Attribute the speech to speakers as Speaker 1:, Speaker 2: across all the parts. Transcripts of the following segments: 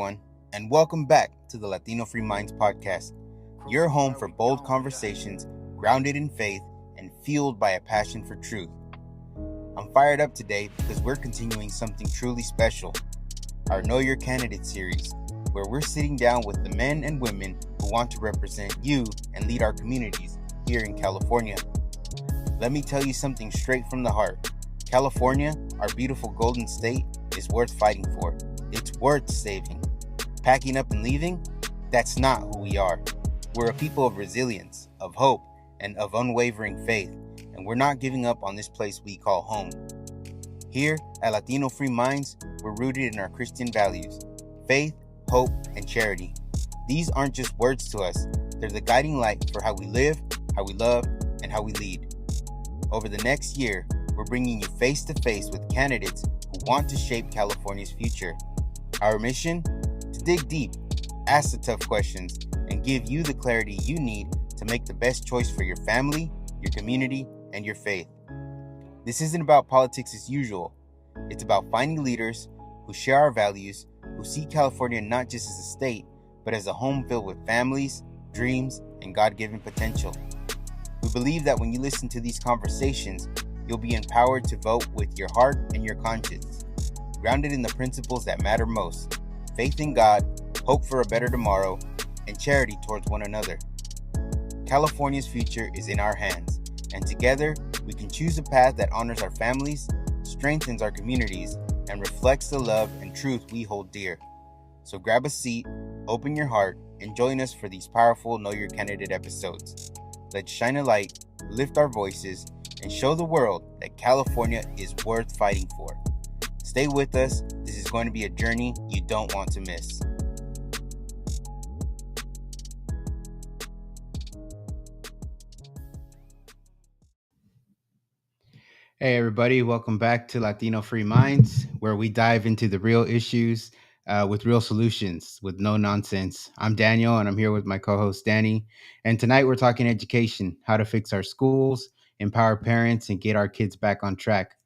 Speaker 1: everyone, and welcome back to the Latino Free Minds podcast, your home for bold conversations grounded in faith and fueled by a passion for truth. I'm fired up today because we're continuing something truly special, our Know Your Candidate series, where we're sitting down with the men and women who want to represent you and lead our communities here in California. Let me tell you something straight from the heart. California, our beautiful golden state, is worth fighting for. It's worth saving. Packing up and leaving? That's not who we are. We're a people of resilience, of hope, and of unwavering faith, and we're not giving up on this place we call home. Here at Latino Free Minds, we're rooted in our Christian values: faith, hope, and charity. These aren't just words to us. They're the guiding light for how we live, how we love, and how we lead. Over the next year, we're bringing you face-to-face with candidates who want to shape California's future. Our mission? To dig deep, ask the tough questions, and give you the clarity you need to make the best choice for your family, your community, and your faith. This isn't about politics as usual. It's about finding leaders who share our values, who see California not just as a state, but as a home filled with families, dreams, and God-given potential. We believe that when you listen to these conversations, you'll be empowered to vote with your heart and your conscience, grounded in the principles that matter most: faith in God, hope for a better tomorrow, and charity towards one another. California's future is in our hands, and together we can choose a path that honors our families, strengthens our communities, and reflects the love and truth we hold dear. So grab a seat, open your heart, and join us for these powerful Know Your Candidate episodes. Let's shine a light, lift our voices, and show the world that California is worth fighting for. Stay with us. This is going to be a journey you don't want to miss. Hey everybody, welcome back to Latino Free Minds, where we dive into the real issues with real solutions, with no nonsense. I'm Daniel, and I'm here with my co-host Danny. And tonight we're talking education, how to fix our schools, empower parents, and get our kids back on track.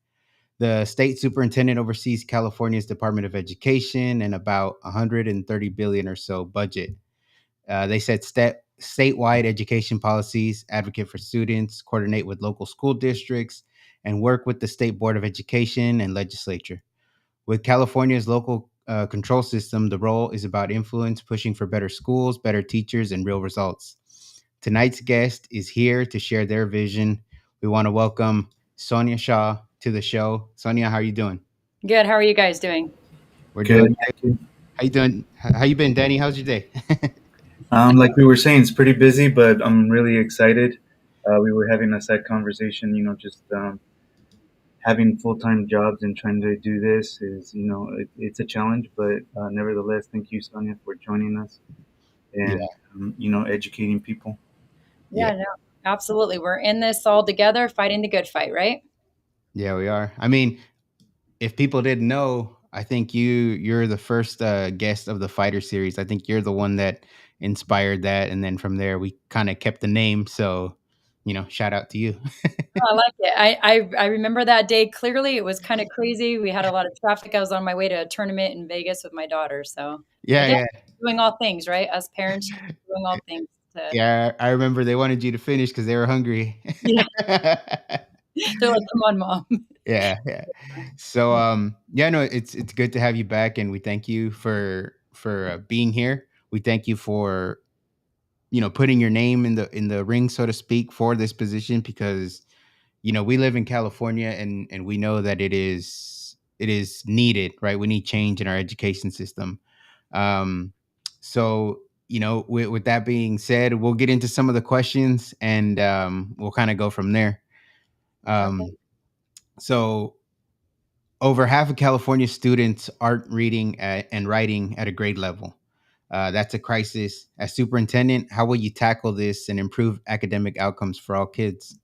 Speaker 1: The state superintendent oversees California's Department of Education and about 130 billion or so budget. They set statewide education policies, advocate for students, coordinate with local school districts, and work with the State Board of Education and legislature. With California's local control system, the role is about influence, pushing for better schools, better teachers, and real results. Tonight's guest is here to share their vision. We want to welcome Sonja Shaw to the show. Sonja, how are you doing?
Speaker 2: Good. How are you guys doing?
Speaker 1: We're
Speaker 3: Good,
Speaker 1: doing.
Speaker 3: thank you.
Speaker 1: How you doing? How you been, Danny? How's your day?
Speaker 3: Like we were saying, it's pretty busy, but I'm really excited. We were having a side conversation, just having full-time jobs and trying to do this is, it's a challenge, but nevertheless, thank you, Sonia, for joining us and,
Speaker 1: Yeah.
Speaker 3: Educating people.
Speaker 2: Yeah, no, absolutely. We're in this all together, fighting the good fight, right?
Speaker 1: Yeah, we are. I mean, if people didn't know, I think you're the first guest of the Fighter series. I think you're the one that inspired that, and then from there we kind of kept the name. So, shout out to you.
Speaker 2: Oh, I like it. I remember that day clearly. It was kind of crazy. We had a lot of traffic. I was on my way to a tournament in Vegas with my daughter. So, but yeah,
Speaker 1: Yeah,
Speaker 2: doing all things, right? Us parents doing all things to,
Speaker 1: yeah. I remember they wanted you to finish because they were hungry.
Speaker 2: yeah. They're like, come on, mom.
Speaker 1: Yeah. So, yeah, no, it's good to have you back, and we thank you for being here. We thank you for putting your name in the ring, so to speak, for this position, because we live in California, and we know that it is needed, right? We need change in our education system. So, with that being said, we'll get into some of the questions, and we'll kind of go from there.
Speaker 2: Okay.
Speaker 1: So over half of California students aren't reading and writing at a grade level. That's a crisis. As superintendent, how will you tackle this and improve academic outcomes for all kids?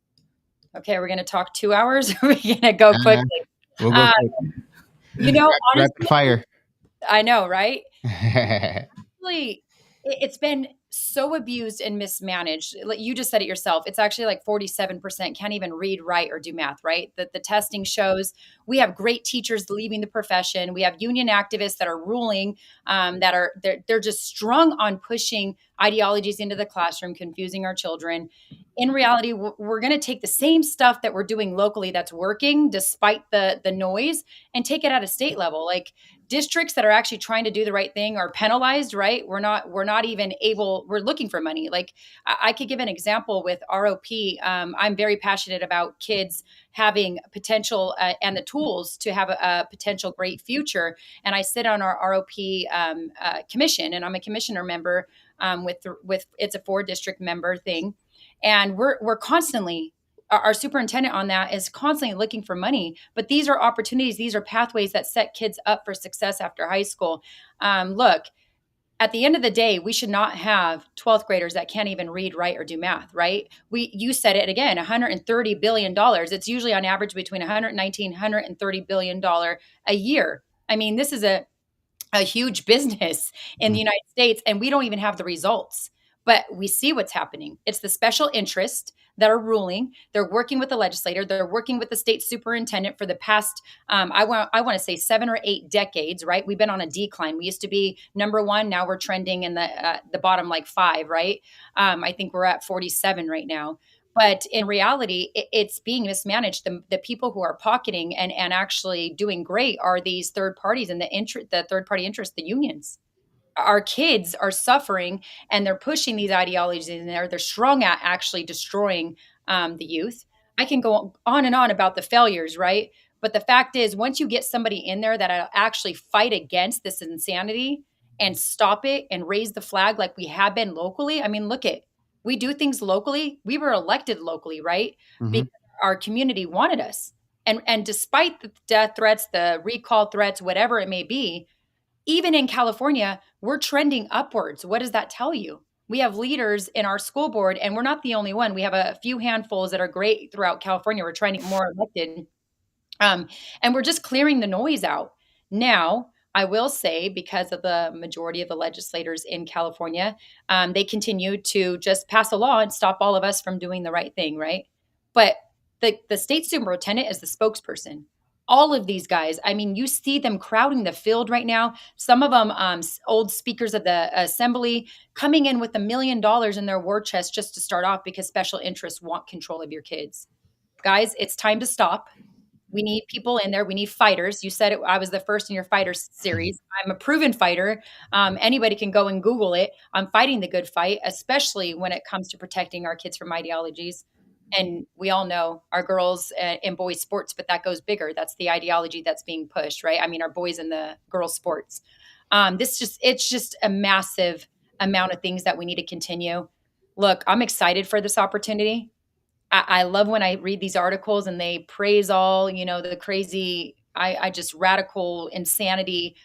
Speaker 2: Okay. We're going to talk 2 hours. We're going to go quickly.
Speaker 1: We'll go
Speaker 2: Uh,
Speaker 1: quick. Rapid
Speaker 2: honestly,
Speaker 1: fire.
Speaker 2: I know, right? Really, it's been so abused and mismanaged. Like you just said it yourself. It's actually like 47% can't even read, write, or do math, right? That the testing shows We have great teachers leaving the profession. We have union activists that are ruling, they're just strung on pushing ideologies into the classroom, confusing our children. In reality, we're going to take the same stuff that we're doing locally that's working despite the noise, and take it at a state level. Like, districts that are actually trying to do the right thing are penalized, right? We're not even able, we're looking for money. Like, I could give an example with ROP. I'm very passionate about kids having potential, and the tools to have a potential great future. And I sit on our ROP commission, and I'm a commissioner member, with it's a 4 district member thing. And we're constantly, our superintendent on that is constantly looking for money. But these are opportunities, these are pathways that set kids up for success after high school. Look, at the end of the day, we should not have 12th graders that can't even read, write, or do math, right? You said it again, $130 billion. It's usually on average between 119, $130 billion a year. I mean, this is a huge business in the United States, and we don't even have the results. But we see what's happening. It's the special interest that are ruling. They're working with the legislator. They're working with the state superintendent for the past, I want to say 7 or 8 decades, right? We've been on a decline. We used to be number 1. Now we're trending in the bottom like 5, right? I think we're at 47 right now. But in reality, it's being mismanaged. The people who are pocketing and actually doing great are these third parties, and the third party interest, the unions. Our kids are suffering, and they're pushing these ideologies in there. They're strong at actually destroying the youth. I can go on and on about the failures, right? But the fact is, once you get somebody in there that actually fight against this insanity and stop it and raise the flag like we have been locally, I mean, we do things locally. We were elected locally, right?
Speaker 1: Mm-hmm.
Speaker 2: Because our community wanted us. And despite the death threats, the recall threats, whatever it may be, even in California, we're trending upwards. What does that tell you? We have leaders in our school board, and we're not the only one. We have a few handfuls that are great throughout California. We're trying to get more elected. And we're just clearing the noise out. Now, I will say, because of the majority of the legislators in California, they continue to just pass a law and stop all of us from doing the right thing, right? But the state superintendent is the spokesperson. All of these guys, I mean, you see them crowding the field right now. Some of them, old speakers of the assembly, coming in with $1 million in their war chest just to start off because special interests want control of your kids. Guys, it's time to stop. We need people in there. We need fighters. You said it. I was the first in your fighter series. I'm a proven fighter. Anybody can go and Google it. I'm fighting the good fight, especially when it comes to protecting our kids from ideologies. And we all know our girls and boys sports, but that goes bigger. That's the ideology that's being pushed, right? I mean, our boys and the girls sports. It's just a massive amount of things that we need to continue. Look, I'm excited for this opportunity. I love when I read these articles and they praise all, the crazy, I just radical insanity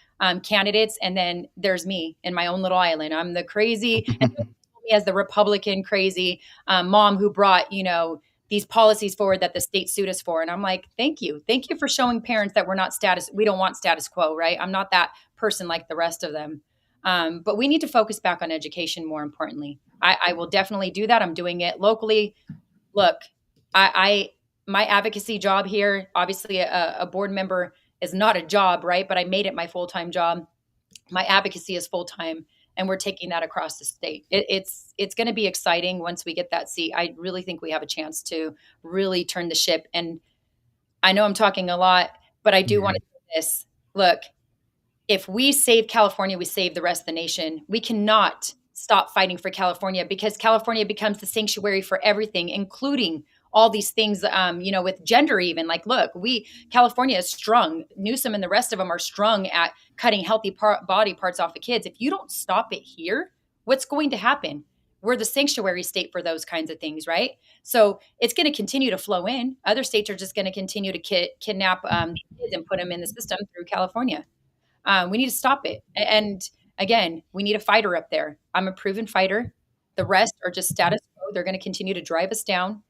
Speaker 2: candidates. And then there's me in my own little island. I'm the crazy, and me as the Republican crazy mom who brought, these policies forward that the state sued us for. And I'm like, thank you. Thank you for showing parents that we don't want status quo, right? I'm not that person like the rest of them. But we need to focus back on education more importantly. I will definitely do that. I'm doing it locally. Look, my advocacy job here, obviously a board member is not a job, right? But I made it my full-time job. My advocacy is full-time, and we're taking that across the state. It's going to be exciting once we get that seat. I really think we have a chance to really turn the ship. And I know I'm talking a lot, but I do want to say this. Look, if we save California, we save the rest of the nation. We cannot stop fighting for California, because California becomes the sanctuary for everything, including all these things, with gender even. Like, look, California is strung. Newsom and the rest of them are strung at cutting healthy body parts off of kids. If you don't stop it here, what's going to happen? We're the sanctuary state for those kinds of things, right? So it's going to continue to flow in. Other states are just going to continue to kidnap kids and put them in the system through California. We need to stop it. And again, we need a fighter up there. I'm a proven fighter. The rest are just status quo. They're going to continue to drive us down.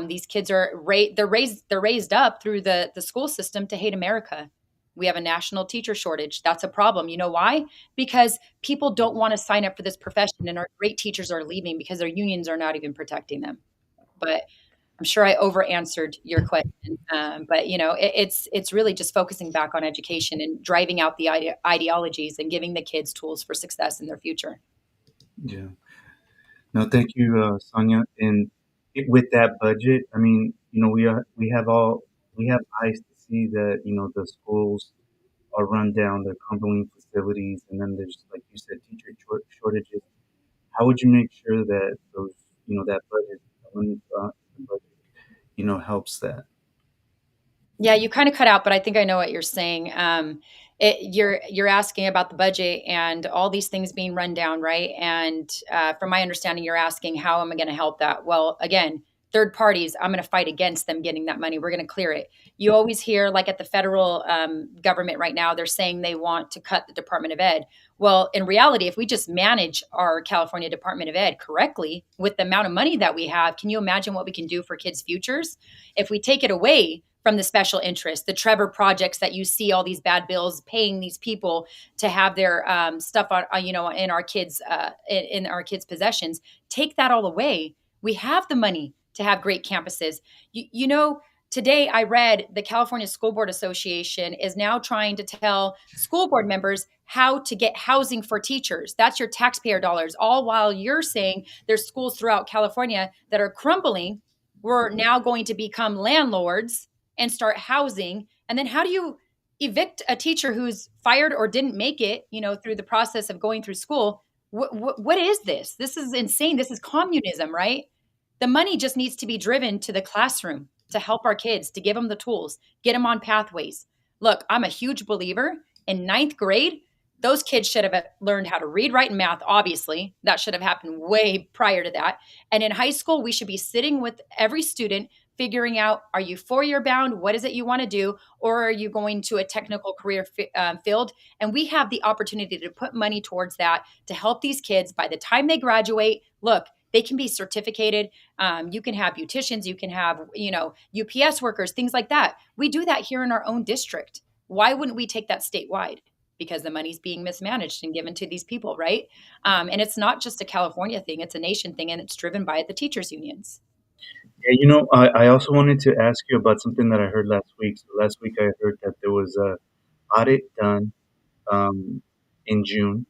Speaker 2: These kids are raised up through the school system to hate America. We have a national teacher shortage. That's a problem. You know why? Because people don't want to sign up for this profession, and our great teachers are leaving because their unions are not even protecting them. But I'm sure I over answered your question, but it's really just focusing back on education and driving out the ideologies and giving the kids tools for success in their future.
Speaker 3: Yeah. No, thank you, Sonia. And with that budget, I mean, we have eyes to see that the schools are run down, they're crumbling facilities, and then there's, like you said, teacher shortages. How would you make sure that those that budget, the money, the budget, helps that?
Speaker 2: Yeah, you kind of cut out, but I think I know what you're saying. You're asking about the budget and all these things being run down, right? And from my understanding, you're asking how am I going to help that? Well, again, third parties, I'm going to fight against them getting that money. We're going to clear it. You always hear, like at the federal government right now, they're saying they want to cut the Department of Ed. Well, in reality, if we just manage our California Department of Ed correctly with the amount of money that we have, can you imagine what we can do for kids' futures? If we take it away from the special interest, the Trevor projects that you see all these bad bills paying these people to have their stuff on, in our kids, in our kids' possessions. Take that all away. We have the money to have great campuses. Today I read the California School Board Association is now trying to tell school board members how to get housing for teachers. That's your taxpayer dollars. All while you're saying there's schools throughout California that are crumbling. We're now going to become landlords and start housing. And then how do you evict a teacher who's fired or didn't make it, through the process of going through school? What is this? This is insane. This is communism, right? The money just needs to be driven to the classroom to help our kids, to give them the tools, get them on pathways. Look, I'm a huge believer in ninth grade. Those kids should have learned how to read, write, and math. Obviously, that should have happened way prior to that. And in high school, we should be sitting with every student figuring out, are you 4-year bound? What is it you want to do? Or are you going to a technical career field? And we have the opportunity to put money towards that to help these kids by the time they graduate. Look, they can be certificated. You can have beauticians, you can have, UPS workers, things like that. We do that here in our own district. Why wouldn't we take that statewide? Because the money's being mismanaged and given to these people, right? And it's not just a California thing, it's a nation thing, and it's driven by the teachers' unions.
Speaker 3: Yeah, I also wanted to ask you about something that I heard last week. So last week I heard that there was a audit done um, in June,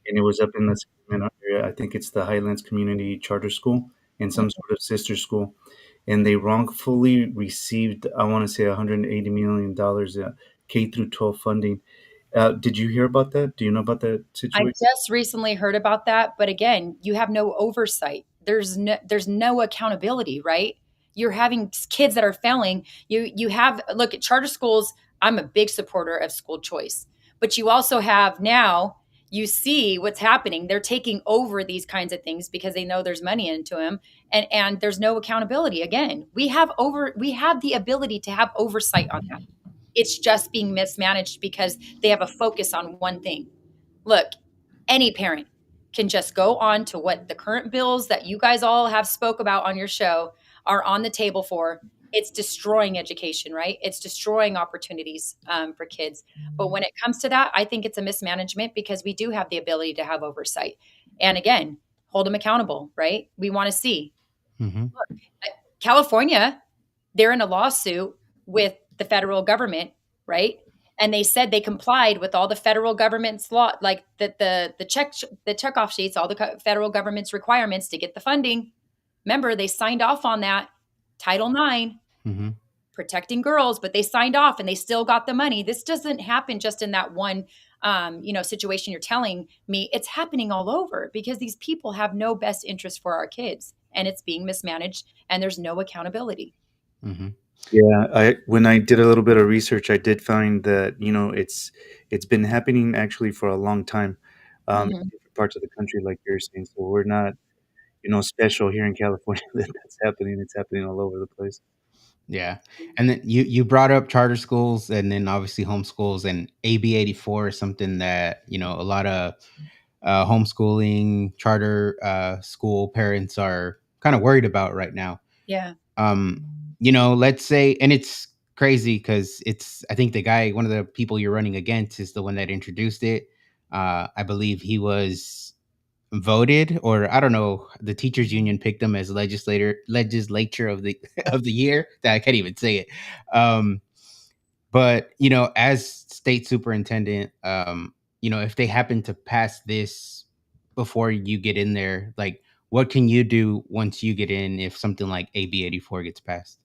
Speaker 3: and it was up in the Sacramento area. I think it's the Highlands Community Charter School and some sort of sister school, and they wrongfully received, I want to say, $180 million K through 12 funding. Did you hear about that? Do you know about that
Speaker 2: I
Speaker 3: situation?
Speaker 2: just recently heard about that, but again, you have no oversight. There's no accountability, right? You're having kids that are failing. You have look at charter schools. I'm a big supporter of school choice, but you also have now you see what's happening. They're taking over these kinds of things because they know there's money into them, and there's no accountability. Again, we have the ability to have oversight on that. It's just being mismanaged because they have a focus on one thing. Look, any parent can just go on to what the current bills that you guys all have spoke about on your show are on the table for. It's destroying education, right? It's destroying opportunities for kids. But when it comes to that, I think it's a mismanagement because we do have the ability to have oversight. And again, hold them accountable, right? We want to see.
Speaker 1: Mm-hmm.
Speaker 2: Look, California, they're in a lawsuit with the federal government, right? And they said they complied with all the federal government's law, like the check off sheets, all the federal government's requirements to get the funding. Remember, they signed off on that Title IX,
Speaker 1: Mm-hmm.
Speaker 2: protecting girls, but they signed off and they still got the money. This doesn't happen just in that one, situation you're telling me. It's happening all over because these people have no best interest for our kids, and it's being mismanaged, and there's no accountability.
Speaker 1: Mm-hmm.
Speaker 3: Yeah, I when I did a little bit of research, I did find that it's been happening actually for a long time in
Speaker 2: Mhm.
Speaker 3: different parts of the country, like you're saying. So we're not special here in California that that's happening. It's happening all over the place.
Speaker 1: Yeah. And then you brought up charter schools and then obviously homeschools, and AB 84 is something that, a lot of homeschooling charter school parents are kind of worried about right now.
Speaker 2: Yeah.
Speaker 1: Um, let's say, and it's crazy because I think one of the people you're running against is the one that introduced it. I believe he was voted, or I don't know, the teachers union picked them as legislature of the of the year. That I can't even say it. Um, but as state superintendent, if they happen to pass this before you get in there, like, what can you do once you get in if something like AB 84 gets passed?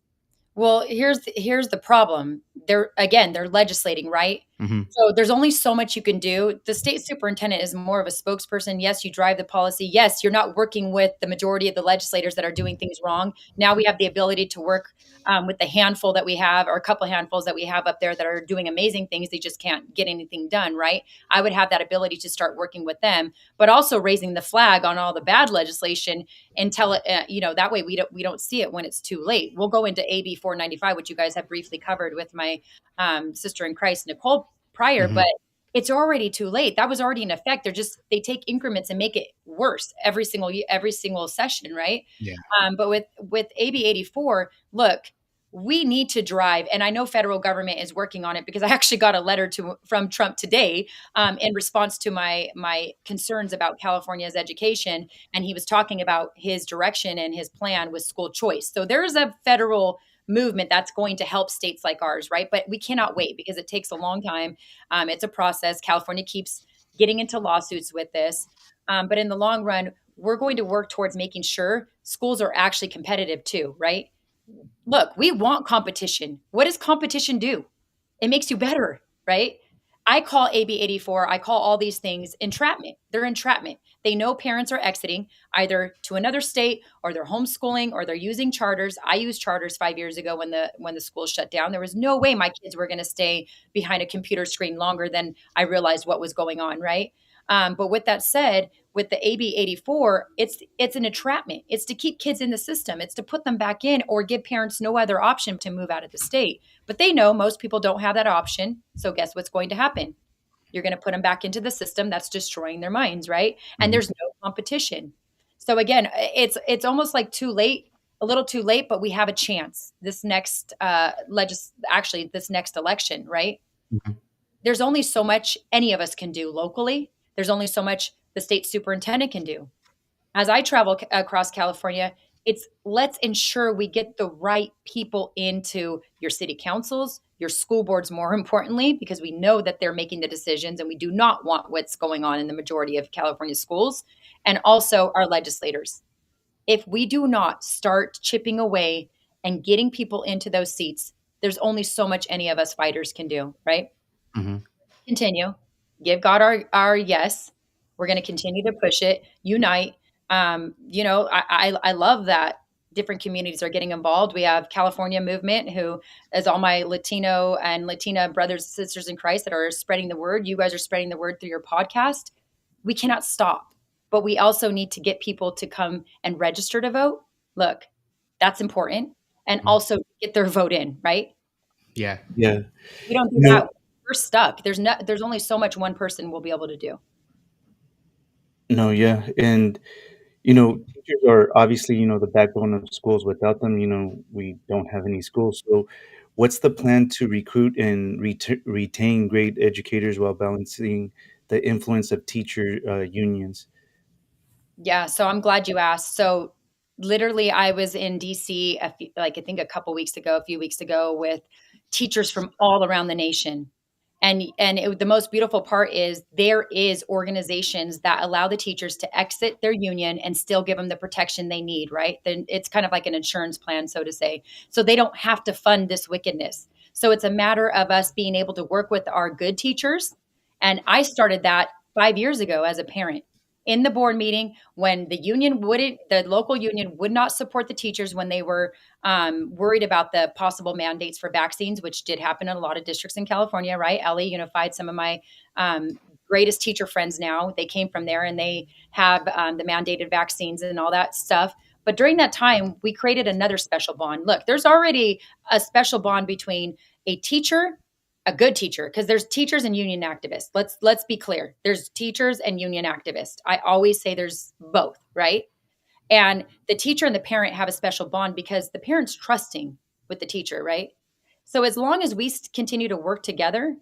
Speaker 2: Well, here's the problem. They're legislating, right?
Speaker 1: Hmm.
Speaker 2: So there's only so much you can do. The state superintendent is more of a spokesperson. Yes, you drive the policy. Yes, you're not working with the majority of the legislators that are doing things wrong. Now we have the ability to work with the handful that we have, or a couple of handfuls that we have up there that are doing amazing things. They just can't get anything done, right? I would have that ability to start working with them, but also raising the flag on all the bad legislation until it, that way we don't see it when it's too late. We'll go into AB 495, which you guys have briefly covered with my sister in Christ, Nicole, prior,
Speaker 1: Hmm.
Speaker 2: but it's already too late. That was already in effect. They take increments and make it worse every single session, right?
Speaker 1: Yeah.
Speaker 2: But with AB 84, look, we need to drive, and I know federal government is working on it because I actually got a letter from Trump today in response to my concerns about California's education, and he was talking about his direction and his plan with school choice. So there's a federal movement that's going to help states like ours, right? But we cannot wait because it takes a long time. It's a process. California keeps getting into lawsuits with this, but in the long run, we're going to work towards making sure schools are actually competitive too, right? Look, we want competition. What does competition do? It makes you better, right? I call AB 84, I call all these things entrapment. They're entrapment. They know parents are exiting either to another state, or they're homeschooling, or they're using charters. I used charters 5 years ago when the school shut down. There was no way my kids were going to stay behind a computer screen longer than I realized what was going on, right? But with that said, with the AB 84, it's an entrapment. It's to keep kids in the system. It's to put them back in or give parents no other option to move out of the state. But they know most people don't have that option. So guess what's going to happen? You're going to put them back into the system that's destroying their minds, right? And
Speaker 1: Hmm.
Speaker 2: there's no competition. So again, it's almost like too late, a little too late, but we have a chance this next actually this next election, right?
Speaker 1: Hmm.
Speaker 2: There's only so much any of us can do locally. There's only so much the state superintendent can do. As I travel across California, it's let's ensure we get the right people into your city councils, your school boards, more importantly, because we know that they're making the decisions and we do not want what's going on in the majority of California schools, and also our legislators. If we do not start chipping away and getting people into those seats, there's only so much any of us fighters can do, right?
Speaker 1: Hmm.
Speaker 2: Continue. Give God our yes. We're going to continue to push it. Unite. I love that different communities are getting involved. We have California Movement, who is all my Latino and Latina brothers and sisters in Christ that are spreading the word. You guys are spreading the word through your podcast. We cannot stop, but we also need to get people to come and register to vote. Look, that's important, and also get their vote in. Right?
Speaker 1: Yeah.
Speaker 3: Yeah.
Speaker 2: We don't do
Speaker 3: You
Speaker 2: that,
Speaker 3: know,
Speaker 2: we're stuck. There's only so much one person will be able to do.
Speaker 3: no, yeah. And, teachers are obviously, the backbone of schools. Without them, we don't have any schools. So, what's the plan to recruit and retain great educators while balancing the influence of teacher unions?
Speaker 2: Yeah, so I'm glad you asked. So literally I was in DC like I think a few weeks ago with teachers from all around the nation. The most beautiful part is there is organizations that allow the teachers to exit their union and still give them the protection they need, right? Then it's kind of like an insurance plan, so to say. So they don't have to fund this wickedness. So it's a matter of us being able to work with our good teachers. And I started that 5 years ago as a parent in the board meeting when the local union would not support the teachers when they were worried about the possible mandates for vaccines, which did happen in a lot of districts in California, right? LA Unified, some of my greatest teacher friends now, they came from there and they have the mandated vaccines and all that stuff. But during that time, we created another special bond. Look, there's already a special bond between a teacher, a good teacher, because there's teachers and union activists. Let's be clear. There's teachers and union activists. I always say there's both, right? And the teacher and the parent have a special bond because the parent's trusting with the teacher, right? So as long as we continue to work together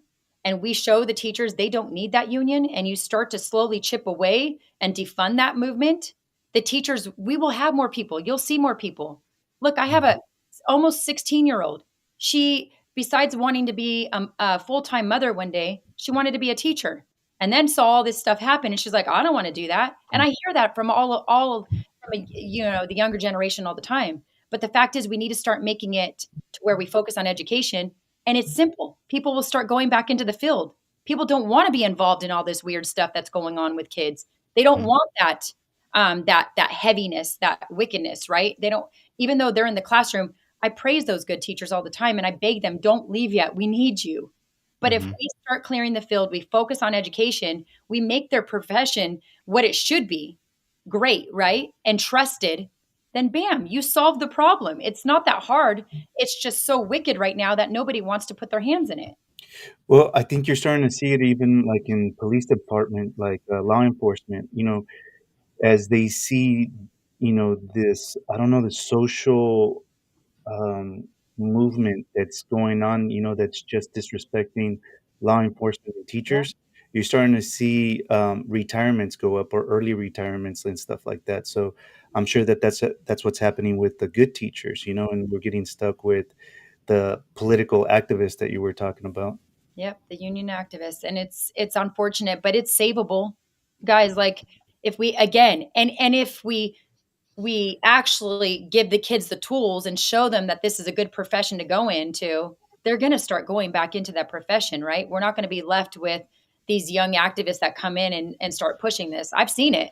Speaker 2: and we show the teachers they don't need that union, and you start to slowly chip away and defund that movement, the teachers, we will have more people. You'll see more people. Look, I have a almost 16-year-old. She, besides wanting to be a full-time mother one day, she wanted to be a teacher, and then saw all this stuff happen, and she's like, I don't want to do that. And I hear that from all from the younger generation all the time. But the fact is, we need to start making it to where we focus on education, and it's simple. People will start going back into the field. People don't want to be involved in all this weird stuff that's going on with kids. They don't want that heaviness, that wickedness, right? They don't, even though they're in the classroom. I praise those good teachers all the time, and I beg them, don't leave yet. We need you. But if we start clearing the field, we focus on education, we make their profession what it should be, great, right? And trusted, then bam, you solve the problem. It's not that hard. It's just so wicked right now that nobody wants to put their hands in it.
Speaker 3: Well, I think you're starting to see it even like in police department, like law enforcement. As they see, this, I don't know, the social um, movement that's going on, that's just disrespecting law enforcement and
Speaker 2: Yeah.
Speaker 3: teachers. You're starting to see retirements go up, or early retirements and stuff like that. So I'm sure that's what's happening with the good teachers, and we're getting stuck with the political activists that you were talking about.
Speaker 2: Yep, the union activists, and it's unfortunate, but it's savable, guys. Like, if we again, and if we actually give the kids the tools and show them that this is a good profession to go into, they're going to start going back into that profession, right? We're not going to be left with these young activists that come in and start pushing this. I've seen it.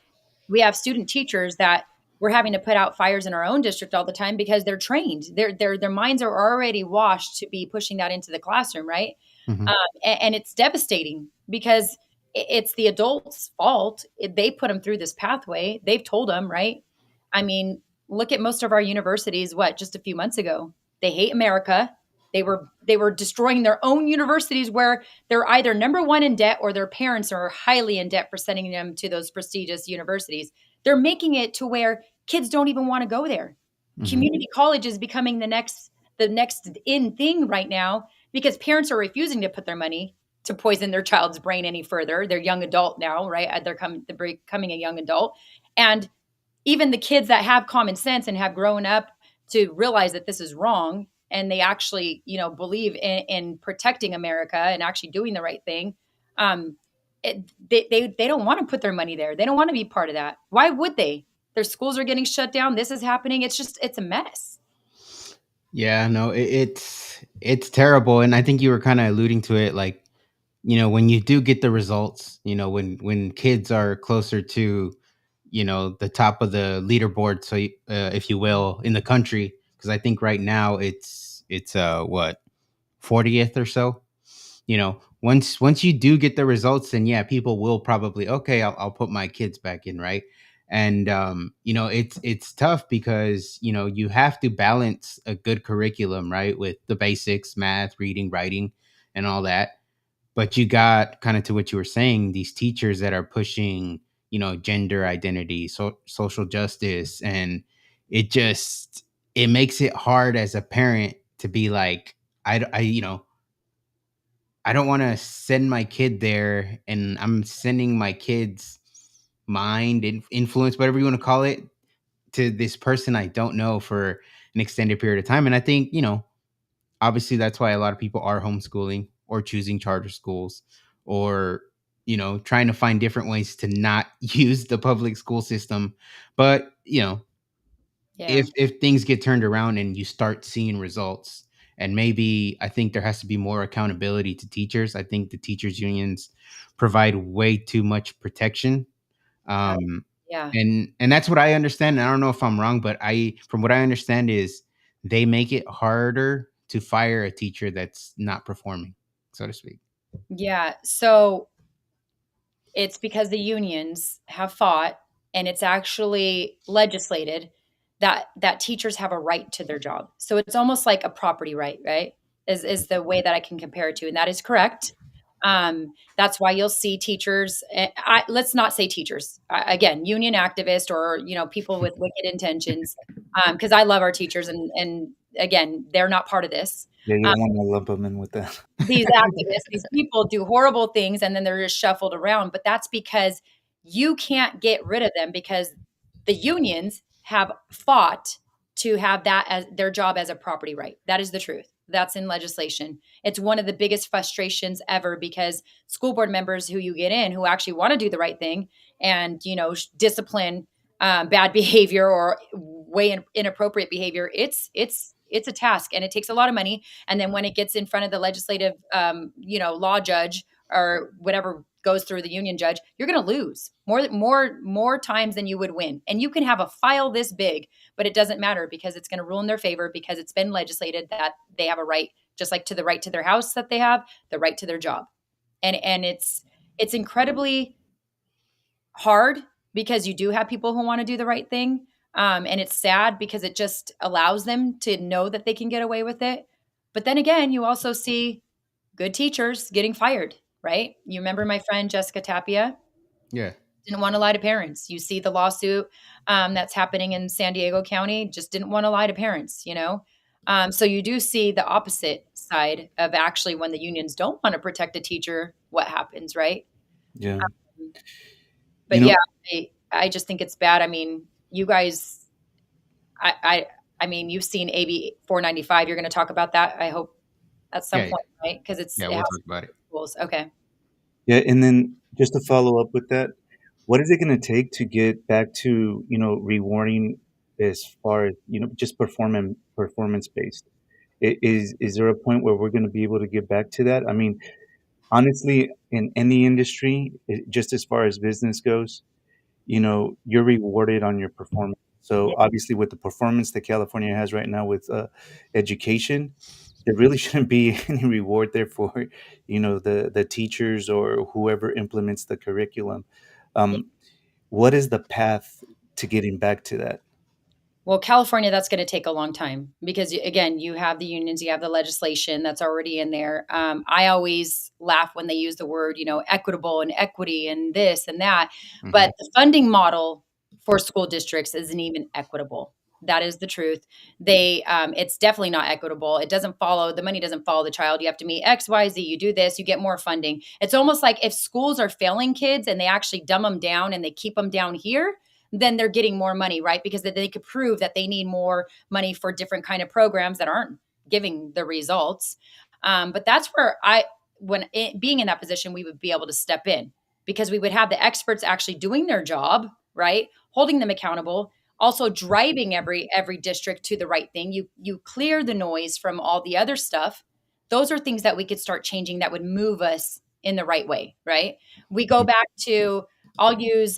Speaker 2: We have student teachers that we're having to put out fires in our own district all the time because they're trained. Their minds are already washed to be pushing that into the classroom, right?
Speaker 1: Mm-hmm.
Speaker 2: And it's devastating because it's the adults' fault. They put them through this pathway. They've told them, right? I mean, look at most of our universities. What, just a few months ago, they hate America. They were destroying their own universities where they're either number one in debt or their parents are highly in debt for sending them to those prestigious universities. They're making it to where kids don't even want to go there.
Speaker 1: Mm-hmm.
Speaker 2: Community college is becoming the next in thing right now because parents are refusing to put their money to poison their child's brain any further. They're young adult now, right? They're becoming a young adult, and even the kids that have common sense and have grown up to realize that this is wrong and they actually believe in protecting America and actually doing the right thing, um, they don't want to put their money there. They don't want to be part of that. Why would they? Their schools are getting shut down. This is happening. It's a mess.
Speaker 1: Yeah, no, it's terrible, and I think you were kind of alluding to it, like, when you do get the results, when kids are closer to, the top of the leaderboard, so if you will, in the country, because I think right now it's what, 40th or so. Once you do get the results, then yeah, people will probably, okay, I'll put my kids back in, right? And it's tough because you have to balance a good curriculum, right, with the basics, math, reading, writing, and all that. But you got, kind of to what you were saying, these teachers that are pushing, gender identity, social justice, and it makes it hard as a parent to be like, I don't want to send my kid there, and I'm sending my kid's mind and influence, whatever you want to call it, to this person I don't know for an extended period of time. And I think, obviously that's why a lot of people are homeschooling or choosing charter schools, or, trying to find different ways to not use the public school system. But,
Speaker 2: Yeah.
Speaker 1: if things get turned around and you start seeing results, and maybe, I think there has to be more accountability to teachers. I think the teachers unions provide way too much protection,
Speaker 2: Oh,
Speaker 1: um
Speaker 2: yeah.
Speaker 1: and that's what I understand. And I don't know if I'm wrong, but from what I understand is they make it harder to fire a teacher that's not performing, so to speak.
Speaker 2: Yeah. So it's because the unions have fought, and it's actually legislated that teachers have a right to their job. So it's almost like a property right, right? Is the way that I can compare it to, and that is correct. That's why you'll see teachers. Let's not say teachers again, union activists or people with wicked intentions. Because I love our teachers, and again, they're not part of this.
Speaker 3: Yeah, you don't want to lump them in with that.
Speaker 2: These activists, these people do horrible things and then they're just shuffled around. But that's because you can't get rid of them because the unions have fought to have that as their job as a property right. That is the truth. That's in legislation. It's one of the biggest frustrations ever because school board members who you get in who actually want to do the right thing and, discipline bad behavior or inappropriate behavior, it's a task and it takes a lot of money. And then when it gets in front of the legislative, law judge or whatever goes through the union judge, you're going to lose more times than you would win. And you can have a file this big, but it doesn't matter because it's going to rule in their favor because it's been legislated that they have a right, just like to the right to their house that they have, the right to their job. And it's incredibly hard because you do have people who want to do the right thing. And it's sad because it just allows them to know that they can get away with it. But then again, you also see good teachers getting fired, right? You remember my friend Jessica Tapia?
Speaker 1: Yeah.
Speaker 2: Didn't want to lie to parents. You see the lawsuit that's happening in San Diego County, just didn't want to lie to parents. So you do see the opposite side of actually when the unions don't want to protect a teacher, what happens, right?
Speaker 3: Yeah.
Speaker 2: But I just think it's bad. I mean, you guys, I mean, you've seen AB 495. You're going to talk about that, I hope, at some point, right? Because
Speaker 1: we'll talk about it.
Speaker 2: Schools. Okay.
Speaker 3: Yeah, and then just to follow up with that, what is it going to take to get back to rewarding as far as just performance based? Is there a point where we're going to be able to get back to that? I mean, honestly, in any industry, just as far as business goes, you're rewarded on your performance. So obviously, with the performance that California has right now with education, there really shouldn't be any reward there for the teachers or whoever implements the curriculum. What is the path to getting back to that?
Speaker 2: Well, California, that's going to take a long time because, again, you have the unions, you have the legislation that's already in there. I always laugh when they use the word, equitable and equity and this and that.
Speaker 1: Mm-hmm.
Speaker 2: But the funding model for school districts isn't even equitable. That is the truth. It's definitely not equitable. The money doesn't follow the child. You have to meet X, Y, Z. You do this, you get more funding. It's almost like if schools are failing kids and they actually dumb them down and they keep them down here, then they're getting more money, right? Because they could prove that they need more money for different kind of programs that aren't giving the results. But that's where being in that position, we would be able to step in because we would have the experts actually doing their job, right? Holding them accountable, also driving every district to the right thing. You clear the noise from all the other stuff. Those are things that we could start changing that would move us in the right way, right? We go back to, I'll use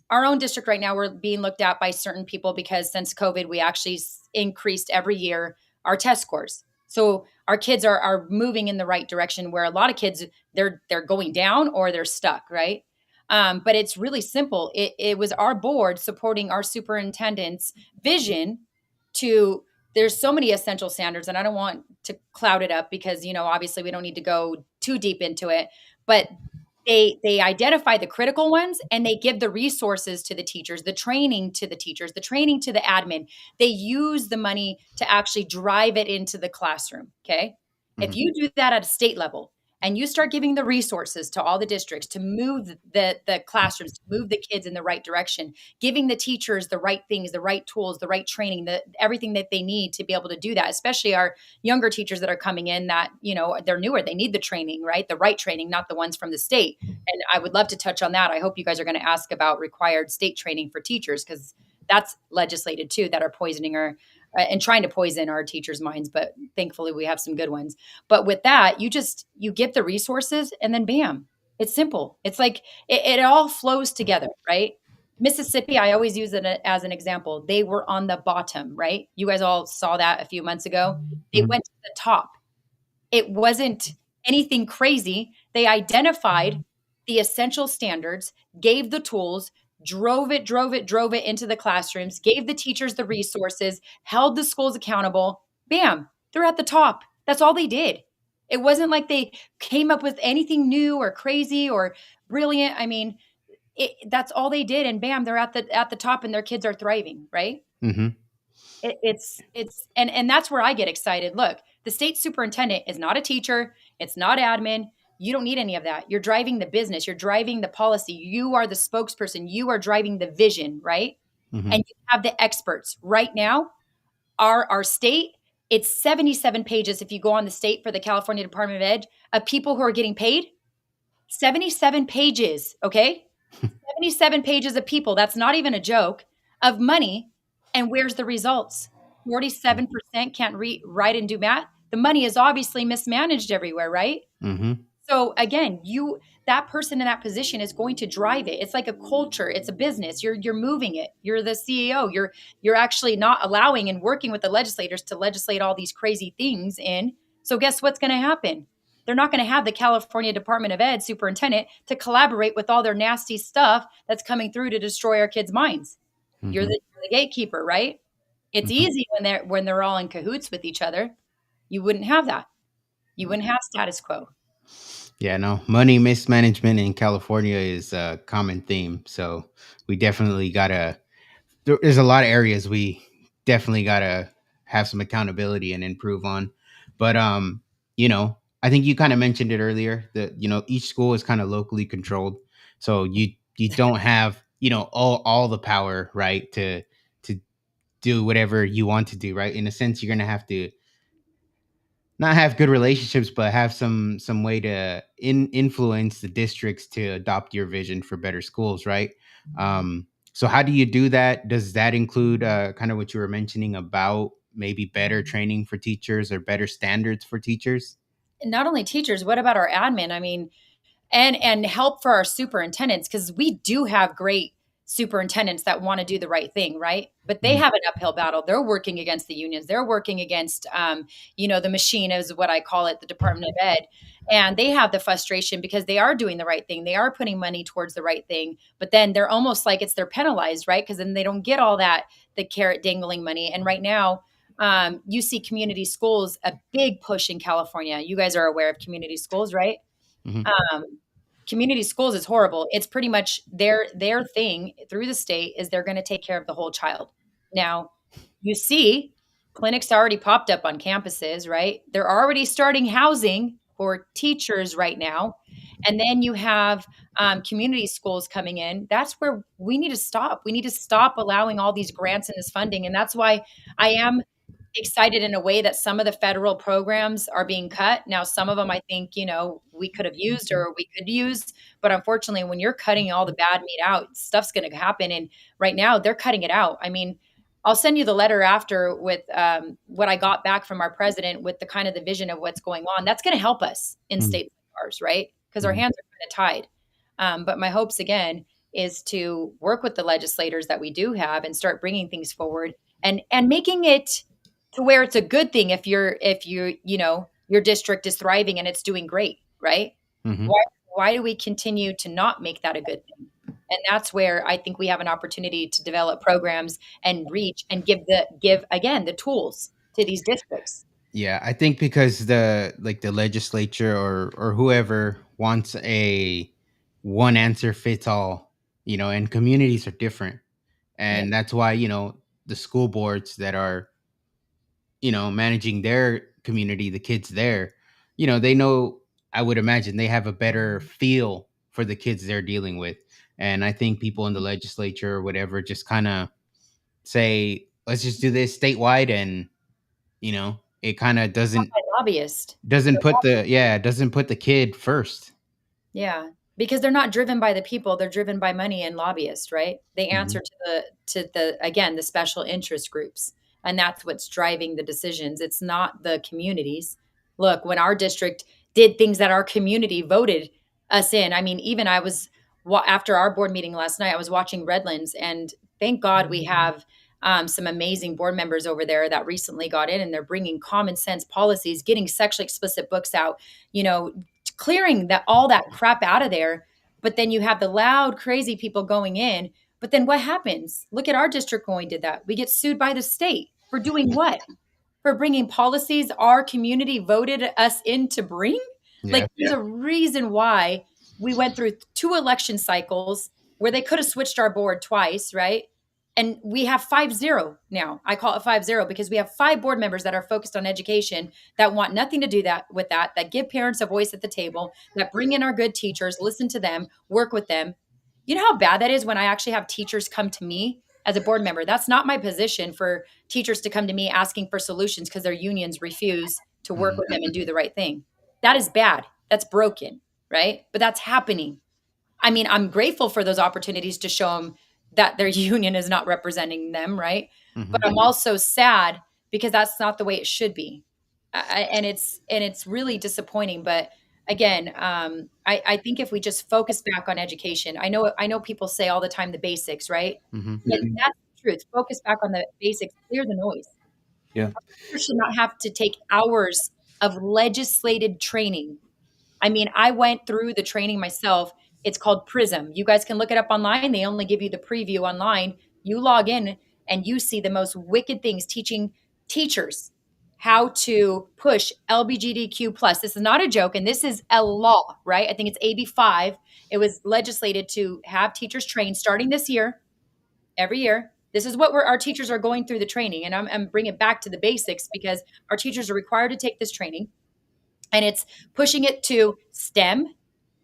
Speaker 2: our own district right now. We're being looked at by certain people because since COVID, we actually increased every year our test scores. So our kids are moving in the right direction where a lot of kids, they're going down or they're stuck, right? But it's really simple. It was our board supporting our superintendent's vision there's so many essential standards, and I don't want to cloud it up because, obviously we don't need to go too deep into it, but they identify the critical ones and they give the resources to the teachers, the training to the teachers, the training to the admin. They use the money to actually drive it into the classroom. Okay. Mm-hmm. If you do that at a state level and you start giving the resources to all the districts to move the classrooms, to move the kids in the right direction, giving the teachers the right things, the right tools, the right training, everything that they need to be able to do that, especially our younger teachers that are coming in that, they're newer, they need the training, right? The right training, not the ones from the state. And I would love to touch on that. I hope you guys are going to ask about required state training for teachers because that's legislated too, that are poisoning and trying to poison our teachers' minds. But thankfully we have some good ones. But with that, you get the resources and then bam, it's simple. It's like it all flows together, right? Mississippi, I always use it as an example. They were on the bottom, right? You guys all saw that a few months ago. They went to the top. It wasn't anything crazy. They identified the essential standards, gave the tools, drove it into the classrooms, gave the teachers the resources, held the schools accountable. Bam, they're at the top. That's all they did. It wasn't like they came up with anything new or crazy or brilliant. I mean, that's all they did. And bam, they're at the top and their kids are thriving, right?
Speaker 1: Mm-hmm.
Speaker 2: And that's where I get excited. Look, the state superintendent is not a teacher, it's not admin. You don't need any of that. You're driving the business, you're driving the policy, you are the spokesperson, you are driving the vision, right?
Speaker 1: Hmm.
Speaker 2: And you have the experts right now. Our state, it's 77 pages if you go on the state for the California Department of Ed of people who are getting paid. 77 pages, okay? 77 pages of people, that's not even a joke, of money. And where's the results? 47% can't read, write, and do math. The money is obviously mismanaged everywhere, right?
Speaker 1: Hmm.
Speaker 2: So again, that person in that position is going to drive it. It's like a culture. It's a business. You're moving it. You're the CEO. You're actually not allowing and working with the legislators to legislate all these crazy things in. So guess what's going to happen? They're not going to have the California Department of Ed superintendent to collaborate with all their nasty stuff that's coming through to destroy our kids' minds.
Speaker 1: Hmm.
Speaker 2: You're the gatekeeper, right? It's
Speaker 1: Hmm.
Speaker 2: easy when they're all in cahoots with each other. You wouldn't have that. You wouldn't have status quo.
Speaker 1: Yeah, no, money mismanagement in California is a common theme. So we definitely gotta. There's a lot of areas we definitely gotta have some accountability and improve on. But I think you kind of mentioned it earlier that each school is kind of locally controlled, so you don't have all the power, right, to do whatever you want to do, right. In a sense, you're gonna have to not have good relationships, but have some way to influence the districts to adopt your vision for better schools, right? So how do you do that? Does that include kind of what you were mentioning about maybe better training for teachers or better standards for teachers?
Speaker 2: And not only teachers, what about our admin? I mean, and help for our superintendents, because we do have great superintendents that want to do the right thing, right? But they
Speaker 1: Mhm.
Speaker 2: have an uphill battle. They're working against the unions. They're working against the machine is what I call it, the Department of Ed. And they have the frustration because they are doing the right thing. They are putting money towards the right thing, but then they're almost like they're penalized, right? Because then they don't get all that the carrot dangling money. And right now, you see community schools, a big push in California. You guys are aware of community schools, right?
Speaker 1: Mhm.
Speaker 2: um, Community schools is horrible. It's pretty much their thing through the state is they're going to take care of the whole child. Now, you see, clinics already popped up on campuses, right? They're already starting housing for teachers right now, and then you have community schools coming in. That's where we need to stop. We need to stop allowing all these grants and this funding, and that's why I am excited in a way that some of the federal programs are being cut. Now, some of them I think, we could have used or we could use, but unfortunately, when you're cutting all the bad meat out, stuff's going to happen. And right now, they're cutting it out. I mean, I'll send you the letter after with what I got back from our president with the kind of the vision of what's going on. That's going to help us in
Speaker 1: Mhm.
Speaker 2: states like ours, right? Because our
Speaker 1: Mhm.
Speaker 2: hands are kind of tied. But my hopes again is to work with the legislators that we do have and start bringing things forward and making it to where it's a good thing if your district is thriving and it's doing great, right?
Speaker 1: Mhm.
Speaker 2: Why do we continue to not make that a good thing? And that's where I think we have an opportunity to develop programs and reach and give again the tools to these districts.
Speaker 1: Yeah, I think because the legislature or whoever wants a one answer fits all, and communities are different.
Speaker 2: Yeah.
Speaker 1: And that's why, the school boards that are, managing their community, the kids there, they know, I would imagine they have a better feel for the kids they're dealing with. And I think people in the legislature or whatever just kind of say, let's just do this statewide. And, it kind of doesn't
Speaker 2: Lobbyist.
Speaker 1: doesn't put the kid first.
Speaker 2: Yeah, because they're not driven by the people, they're driven by money and lobbyists, right? They
Speaker 1: Hmm.
Speaker 2: answer to the again, the special interest groups, and that's what's driving the decisions. It's not the communities. Look, when our district did things that our community voted us in, I mean, even after our board meeting last night, I was watching Redlands, and thank God we have some amazing board members over there that recently got in, and they're bringing common sense policies, getting sexually explicit books out, you know, clearing all that crap out of there. But then you have the loud, crazy people going in. But then what happens? Look at our district when we did that. We get sued by the state for doing what? For bringing policies our community voted us in to bring? Like,
Speaker 1: Yeah.
Speaker 2: there's a reason why we went through two election cycles where they could have switched our board twice, right? And we have 5-0 now. I call it 5-0 because we have 5 board members that are focused on education, that want nothing to do that give parents a voice at the table, that bring in our good teachers, listen to them, work with them. You know how bad that is when I actually have teachers come to me as a board member. That's not my position, for teachers to come to me asking for solutions because their unions refuse to work
Speaker 1: Mhm.
Speaker 2: with them and do the right thing. That is bad. That's broken, right? But that's happening. I mean, I'm grateful for those opportunities to show them that their union is not representing them, right? But
Speaker 1: Mhm.
Speaker 2: I'm also sad because that's not the way it should be. And it's really disappointing. But again, I think if we just focus back on education, I know people say all the time the basics, right?
Speaker 1: Mhm.
Speaker 2: But
Speaker 3: Mhm.
Speaker 2: that's the truth. Focus back on the basics, clear the noise.
Speaker 3: Yeah.
Speaker 2: You should not have to take hours of legislated training. I mean, I went through the training myself. It's called Prism. You guys can look it up online. They only give you the preview online. You log in and you see the most wicked things, teaching teachers how to push LGBTQ plus. This is not a joke, and this is a law, right? I think it's AB 5. It was legislated to have teachers trained starting this year, every year. This is what our teachers are going through the training, and I'm bringing it back to the basics because our teachers are required to take this training, and it's pushing it to STEM,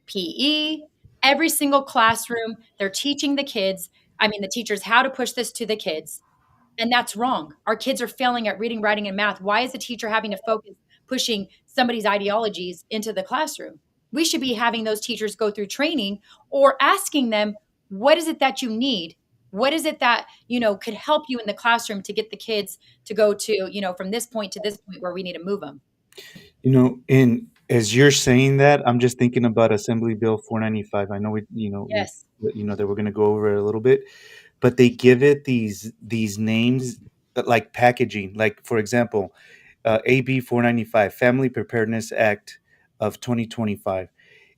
Speaker 2: PE, every single classroom. They're teaching the teachers, how to push this to the kids. And that's wrong. Our kids are failing at reading, writing, and math. Why is the teacher having to focus pushing somebody's ideologies into the classroom? We should be having those teachers go through training, or asking them, what is it that you need? What is it that, could help you in the classroom to get the kids to go to, from this point to this point where we need to move them?
Speaker 3: And as you're saying that, I'm just thinking about Assembly Bill 495. I know
Speaker 2: Yes.
Speaker 3: that we're going to go over it a little bit, but they give it these names, like packaging. Like, for example, AB 495, Family Preparedness Act of 2025.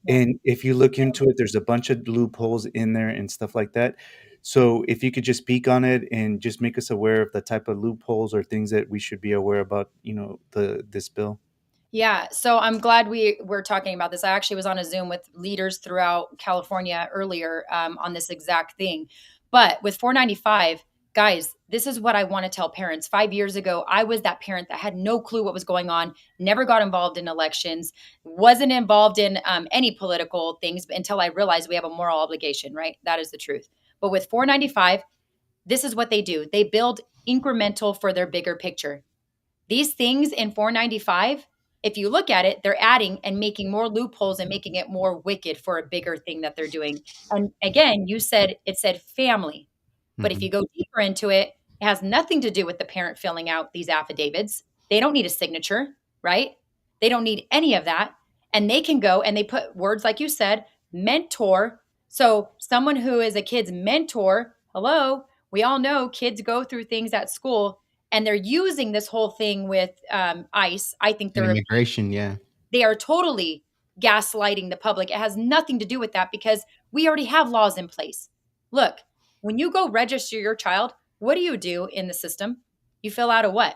Speaker 2: Yeah.
Speaker 3: And if you look into it, there's a bunch of loopholes in there and stuff like that. So if you could just speak on it and just make us aware of the type of loopholes or things that we should be aware about, this bill.
Speaker 2: Yeah, so I'm glad we were talking about this. I actually was on a Zoom with leaders throughout California earlier, on this exact thing. But with 495, guys, this is what I want to tell parents. 5 years ago, I was that parent that had no clue what was going on, never got involved in elections, wasn't involved in any political things until I realized we have a moral obligation, right? That is the truth. But with 495, this is what they do, they build incremental for their bigger picture. These things in 495, if you look at it, they're adding and making more loopholes and making it more wicked for a bigger thing that they're doing. And again, it said family. But if
Speaker 1: Mhm.
Speaker 2: you go deeper into it, it has nothing to do with the parent filling out these affidavits. They don't need a signature, right? They don't need any of that. And they can go and they put words like you said, mentor. So someone who is a kid's mentor, hello, we all know kids go through things at school, and they're using this whole thing with ICE. I think
Speaker 1: And immigration, yeah.
Speaker 2: they are totally gaslighting the public. It has nothing to do with that because we already have laws in place. Look, when you go register your child, what do you do in the system? You fill out a what?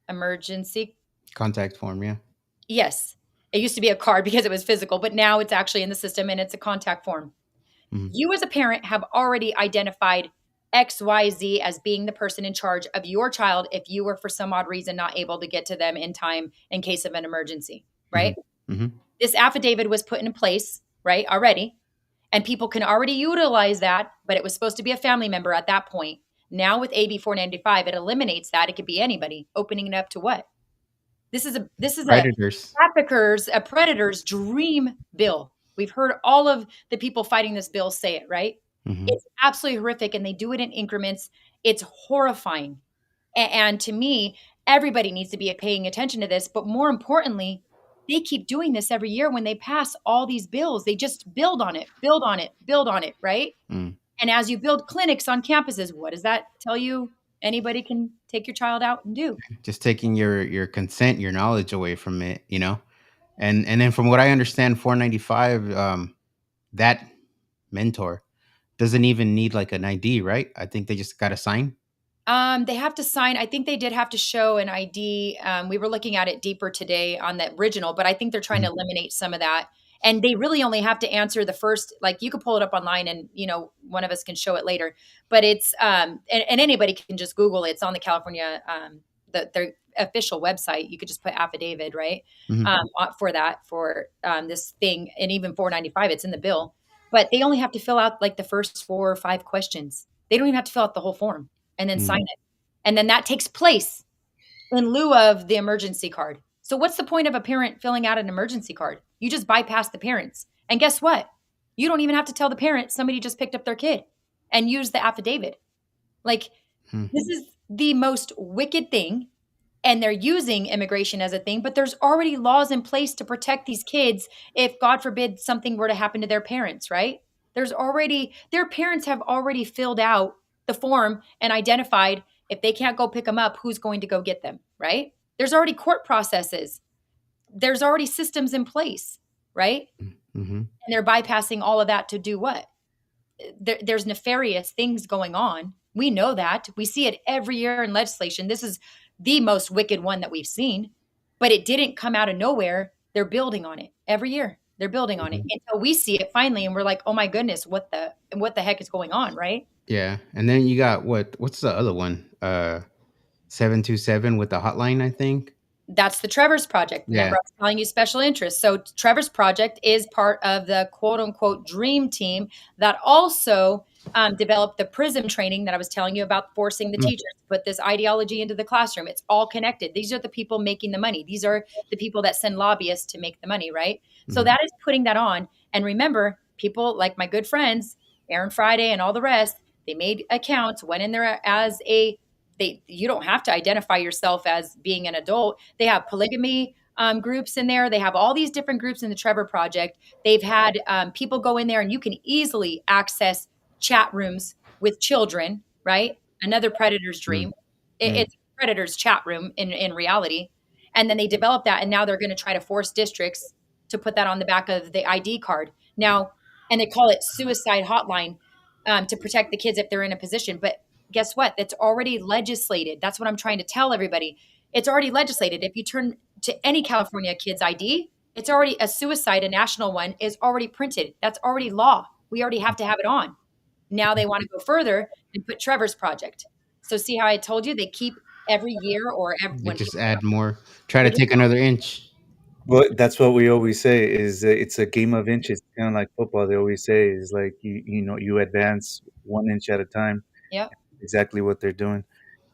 Speaker 2: Emergency.
Speaker 1: Contact form, yeah.
Speaker 2: Yes. It used to be a card because it was physical, but now it's actually in the system and it's a contact form.
Speaker 1: Mhm.
Speaker 2: You as a parent have already identified XYZ as being the person in charge of your child if you were for some odd reason not able to get to them in time in case of an emergency, right?
Speaker 1: Mhm. Mhm.
Speaker 2: This affidavit was put in place, right, already, and people can already utilize that, but it was supposed to be a family member at that point. Now with AB 495, it eliminates that. It could be anybody, opening it up to what? This is a
Speaker 1: Predators.
Speaker 2: predator's dream bill. We've heard all of the people fighting this bill say it, right?
Speaker 1: Mhm.
Speaker 2: It's absolutely horrific, and they do it in increments. It's horrifying. And to me, everybody needs to be paying attention to this. But more importantly, they keep doing this every year when they pass all these bills. They just build on it, build on it, build on it, right?
Speaker 1: Mm.
Speaker 2: And as you build clinics on campuses, what does that tell you? Anybody can take your child out and do.
Speaker 1: Just taking your consent, your knowledge away from it. And then from what I understand, 495, that mentor doesn't even need like an ID, right? I think they just got to sign.
Speaker 2: They have to sign. I think they did have to show an ID. We were looking at it deeper today on the original, but I think they're trying to
Speaker 1: Mhm.
Speaker 2: eliminate some of that. And they really only have to answer the first, like you could pull it up online and, one of us can show it later, but it's, and anybody can just Google it. It's on the California, their official website. You could just put affidavit, right?
Speaker 4: Mhm.
Speaker 2: For that, for this thing. And even 495, it's in the bill, but they only have to fill out like the first 4 or 5 questions. They don't even have to fill out the whole form and then sign it. And then that takes place in lieu of the emergency card. So what's the point of a parent filling out an emergency card? You just bypass the parents. And guess what? You don't even have to tell the parent somebody just picked up their kid and use the affidavit. Like, this is the most wicked thing. And they're using immigration as a thing, but there's already laws in place to protect these kids if, God forbid, something were to happen to their parents, right? Their parents have already filled out the form and identified if they can't go pick them up, who's going to go get them, right? There's already court processes. There's already systems in place, right?
Speaker 4: Mm-hmm.
Speaker 2: And they're bypassing all of that to do what? There's nefarious things going on. We know that. We see it every year in legislation. This is the most wicked one that we've seen, but it didn't come out of nowhere. They're building on it every year. They're building on it until we see it finally, and we're like, "Oh my goodness, what the heck is going on?" Right?
Speaker 4: Yeah, and then you got what's the other one? 727 with the hotline, I think.
Speaker 2: That's the Trevor's Project.
Speaker 4: Yeah.
Speaker 2: Remember, I was telling you special interest. So Trevor's Project is part of the quote unquote dream team that also developed the PRISM training that I was telling you about, forcing the teachers to put this ideology into the classroom. It's all connected. These are the people making the money. These are the people that send lobbyists to make the money, right? So that is putting that on. And remember, people like my good friends, Aaron Friday and all the rest, they made accounts, went in there as you don't have to identify yourself as being an adult. They have polygamy groups in there. They have all these different groups in the Trevor Project. They've had people go in there, and you can easily access chat rooms with children, right? Another predator's dream. It's a predator's chat room in reality. And then they develop that, and now they're going to try to force districts to put that on the back of the ID card. Now, and they call it suicide hotline to protect the kids if they're in a position. But guess what? It's already legislated. That's what I'm trying to tell everybody. It's already legislated. If you turn to any California kid's ID, it's already a suicide, a national one is already printed. That's already law. We already have to have it on. Now they want to go further and put Trevor's Project. So see how I told you they keep every year or
Speaker 4: They just add more. Try to take another inch.
Speaker 3: Well, that's what we always say is it's a game of inches, kind of like football. They always say is like you advance 1 inch at a time.
Speaker 2: Yeah.
Speaker 3: Exactly what they're doing.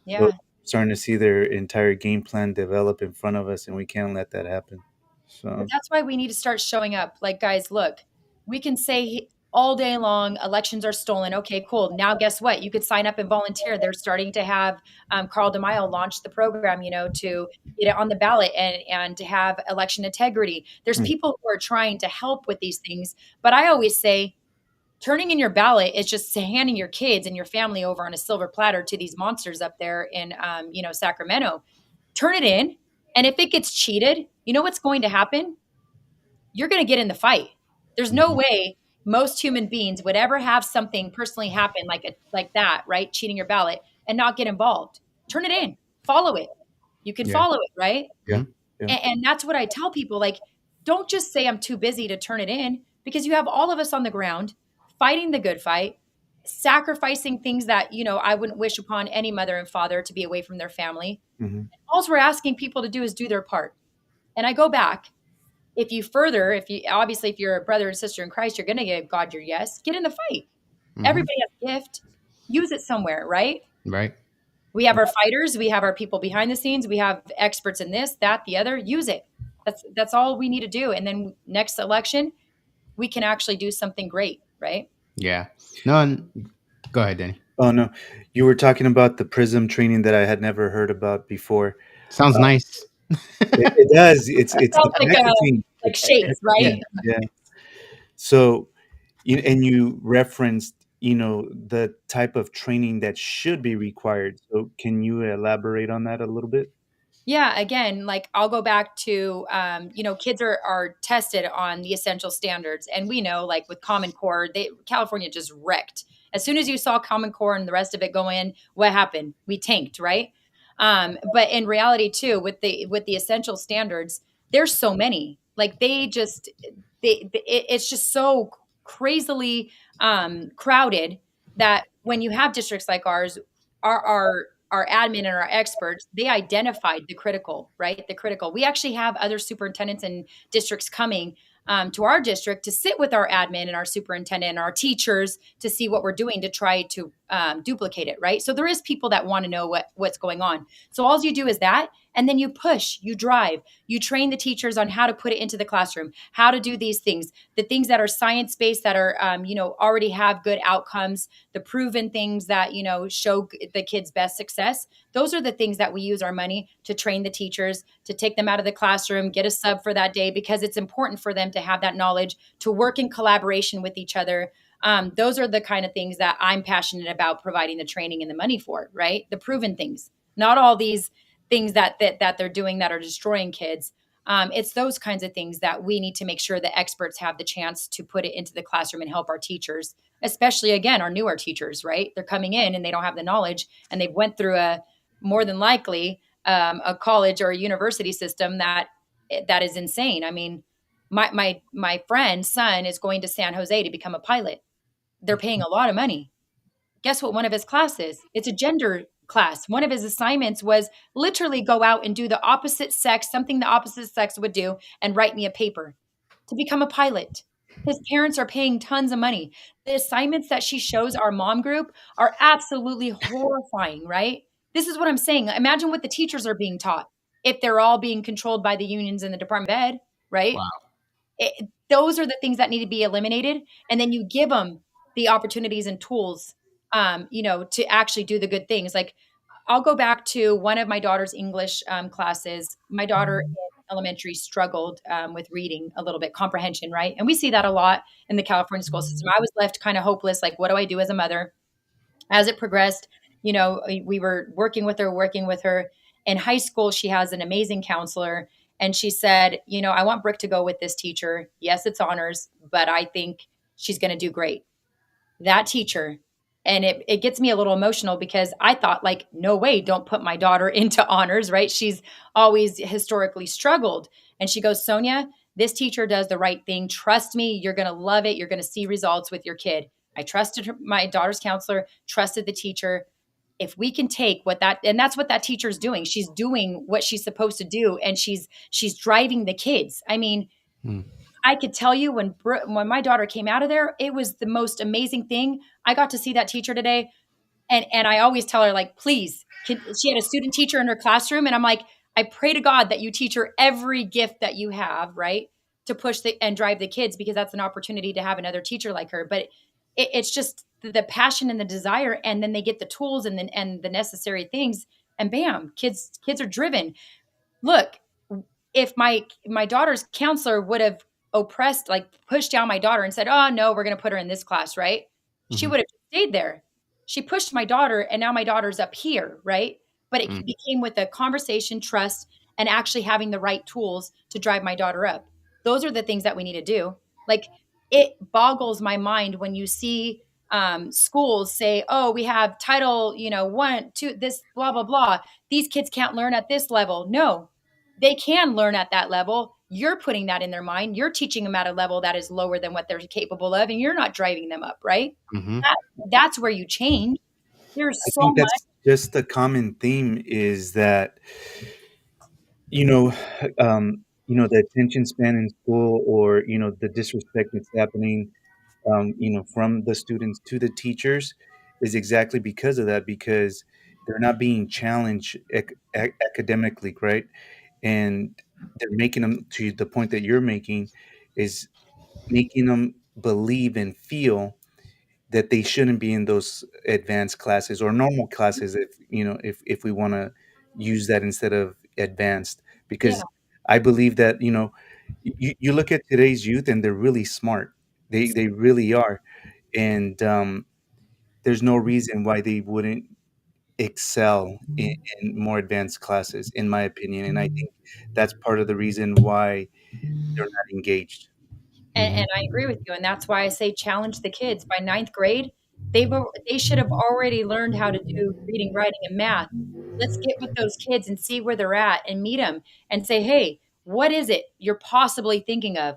Speaker 2: Yeah.
Speaker 3: So starting to see their entire game plan develop in front of us, and we can't let that happen. So
Speaker 2: But that's why we need to start showing up. Like, guys, look, we can say all day long elections are stolen. Okay, cool. Now, guess what? You could sign up and volunteer. They're starting to have Carl DeMaio launch the program, to get it on the ballot and to have election integrity. There's people who are trying to help with these things. But I always say, turning in your ballot is just handing your kids and your family over on a silver platter to these monsters up there in, Sacramento. Turn it in. And if it gets cheated, you know what's going to happen? You're going to get in the fight. There's no way most human beings would ever have something personally happen like that, right? Cheating your ballot and not get involved. Turn it in. Follow it. You can follow it, right?
Speaker 4: Yeah.
Speaker 2: And that's what I tell people. Like, don't just say I'm too busy to turn it in, because you have all of us on the ground fighting the good fight, sacrificing things that, I wouldn't wish upon any mother and father to be away from their family. All we're asking people to do is do their part. And I go back. If you're a brother and sister in Christ, you're going to give God your yes. Get in the fight. Everybody has a gift. Use it somewhere, right?
Speaker 4: Right.
Speaker 2: We have our fighters. We have our people behind the scenes. We have experts in this, that, the other. Use it. That's all we need to do. And then next election, we can actually do something great, right?
Speaker 4: Yeah. No, go ahead, Danny.
Speaker 3: Oh no, you were talking about the PRISM training that I had never heard about before.
Speaker 4: Sounds nice.
Speaker 3: It does. It's
Speaker 2: Sounds like shapes, right?
Speaker 3: Yeah. So, you referenced, the type of training that should be required. So, can you elaborate on that a little bit?
Speaker 2: Yeah, again, like I'll go back to, kids are tested on the essential standards. And we know, like with Common Core, California just wrecked. As soon as you saw Common Core and the rest of it go in, what happened? We tanked, right? But in reality too, with the essential standards, there's so many. Like they just it's just so crazily crowded that when you have districts like ours, our admin and our experts, they identified the critical, right? The critical. We actually have other superintendents and districts coming to our district to sit with our admin and our superintendent and our teachers to see what we're doing to try to duplicate it, right? So there is people that want to know what's going on. So all you do is that, and then you push, you drive, you train the teachers on how to put it into the classroom, how to do these things, the things that are science based, that are already have good outcomes, the proven things that show the kids best success. Those are the things that we use our money to train the teachers, to take them out of the classroom, get a sub for that day, because it's important for them to have that knowledge, to work in collaboration with each other. Those are the kind of things that I'm passionate about providing the training and the money for, right? The proven things, not all these things that they're doing that are destroying kids. It's those kinds of things that we need to make sure the experts have the chance to put it into the classroom and help our teachers, especially again our newer teachers, right? They're coming in and they don't have the knowledge, and they've went through a more than likely a college or a university system that is insane. I mean, my friend's son is going to San Jose to become a pilot. They're paying a lot of money. Guess what one of his classes? It's a gender class. One of his assignments was literally go out and do the opposite sex, something the opposite sex would do, and write me a paper to become a pilot. His parents are paying tons of money. The assignments that she shows our mom group are absolutely horrifying, right? This is what I'm saying. Imagine what the teachers are being taught if they're all being controlled by the unions in the Department of Ed, right?
Speaker 4: Wow.
Speaker 2: Those are the things that need to be eliminated. And then you give them the opportunities and tools, to actually do the good things. Like I'll go back to one of my daughter's English classes. My daughter in elementary struggled with reading a little bit, comprehension, right? And we see that a lot in the California school system. I was left kind of hopeless, like, what do I do as a mother? As it progressed, we were working with her. In high school, she has an amazing counselor. And she said, I want Brooke to go with this teacher. Yes, it's honors, but I think she's going to do great. That teacher, and it gets me a little emotional because I thought, like, no way, don't put my daughter into honors, right? She's always historically struggled. And she goes, Sonia, this teacher does the right thing. Trust me, you're going to love it. You're going to see results with your kid. I trusted her, my daughter's counselor, trusted the teacher. If we can take and that's what that teacher's doing. She's doing what she's supposed to do, and she's driving the kids. I mean,
Speaker 4: Hmm.
Speaker 2: I could tell you when my daughter came out of there, it was the most amazing thing. I got to see that teacher today, and I always tell her, like, please, she had a student teacher in her classroom, and I'm like, I pray to God that you teach her every gift that you have, right, to push and drive the kids, because that's an opportunity to have another teacher like her. But it's just the passion and the desire, and then they get the tools and the necessary things, and bam, kids are driven. Look, if my daughter's counselor would have oppressed, like pushed down my daughter and said, oh no, we're going to put her in this class, right, she
Speaker 4: Hmm.
Speaker 2: would have stayed there. She pushed my daughter, and now my daughter's up here, right? But it
Speaker 4: Hmm.
Speaker 2: became with a conversation, trust, and actually having the right tools to drive my daughter up. Those are the things that we need to do. Like, it boggles my mind when you see schools say, oh, we have title, one, two, this, blah, blah, blah. These kids can't learn at this level. No, they can learn at that level. You're putting that in their mind. You're teaching them at a level that is lower than what they're capable of, and you're not driving them up, right?
Speaker 4: Hmm.
Speaker 2: That's where you change. There's
Speaker 3: I
Speaker 2: so
Speaker 3: think
Speaker 2: much.
Speaker 3: that's just the common theme is that you know, the attention span in school, or the disrespect that's happening, from the students to the teachers, is exactly because of that, because they're not being challenged academically, right? And they're making them, to the point that you're making, is making them believe and feel that they shouldn't be in those advanced classes or normal classes, if we want to use that instead of advanced.
Speaker 2: Yeah.
Speaker 3: Because I believe that you look at today's youth, and they're really smart. They really are. And there's no reason why they wouldn't excel in more advanced classes, in my opinion. And I think that's part of the reason why they're not engaged.
Speaker 2: And I agree with you. And that's why I say challenge the kids. By ninth grade, they should have already learned how to do reading, writing, and math. Let's get with those kids and see where they're at and meet them and say, hey, What is it you're possibly thinking of?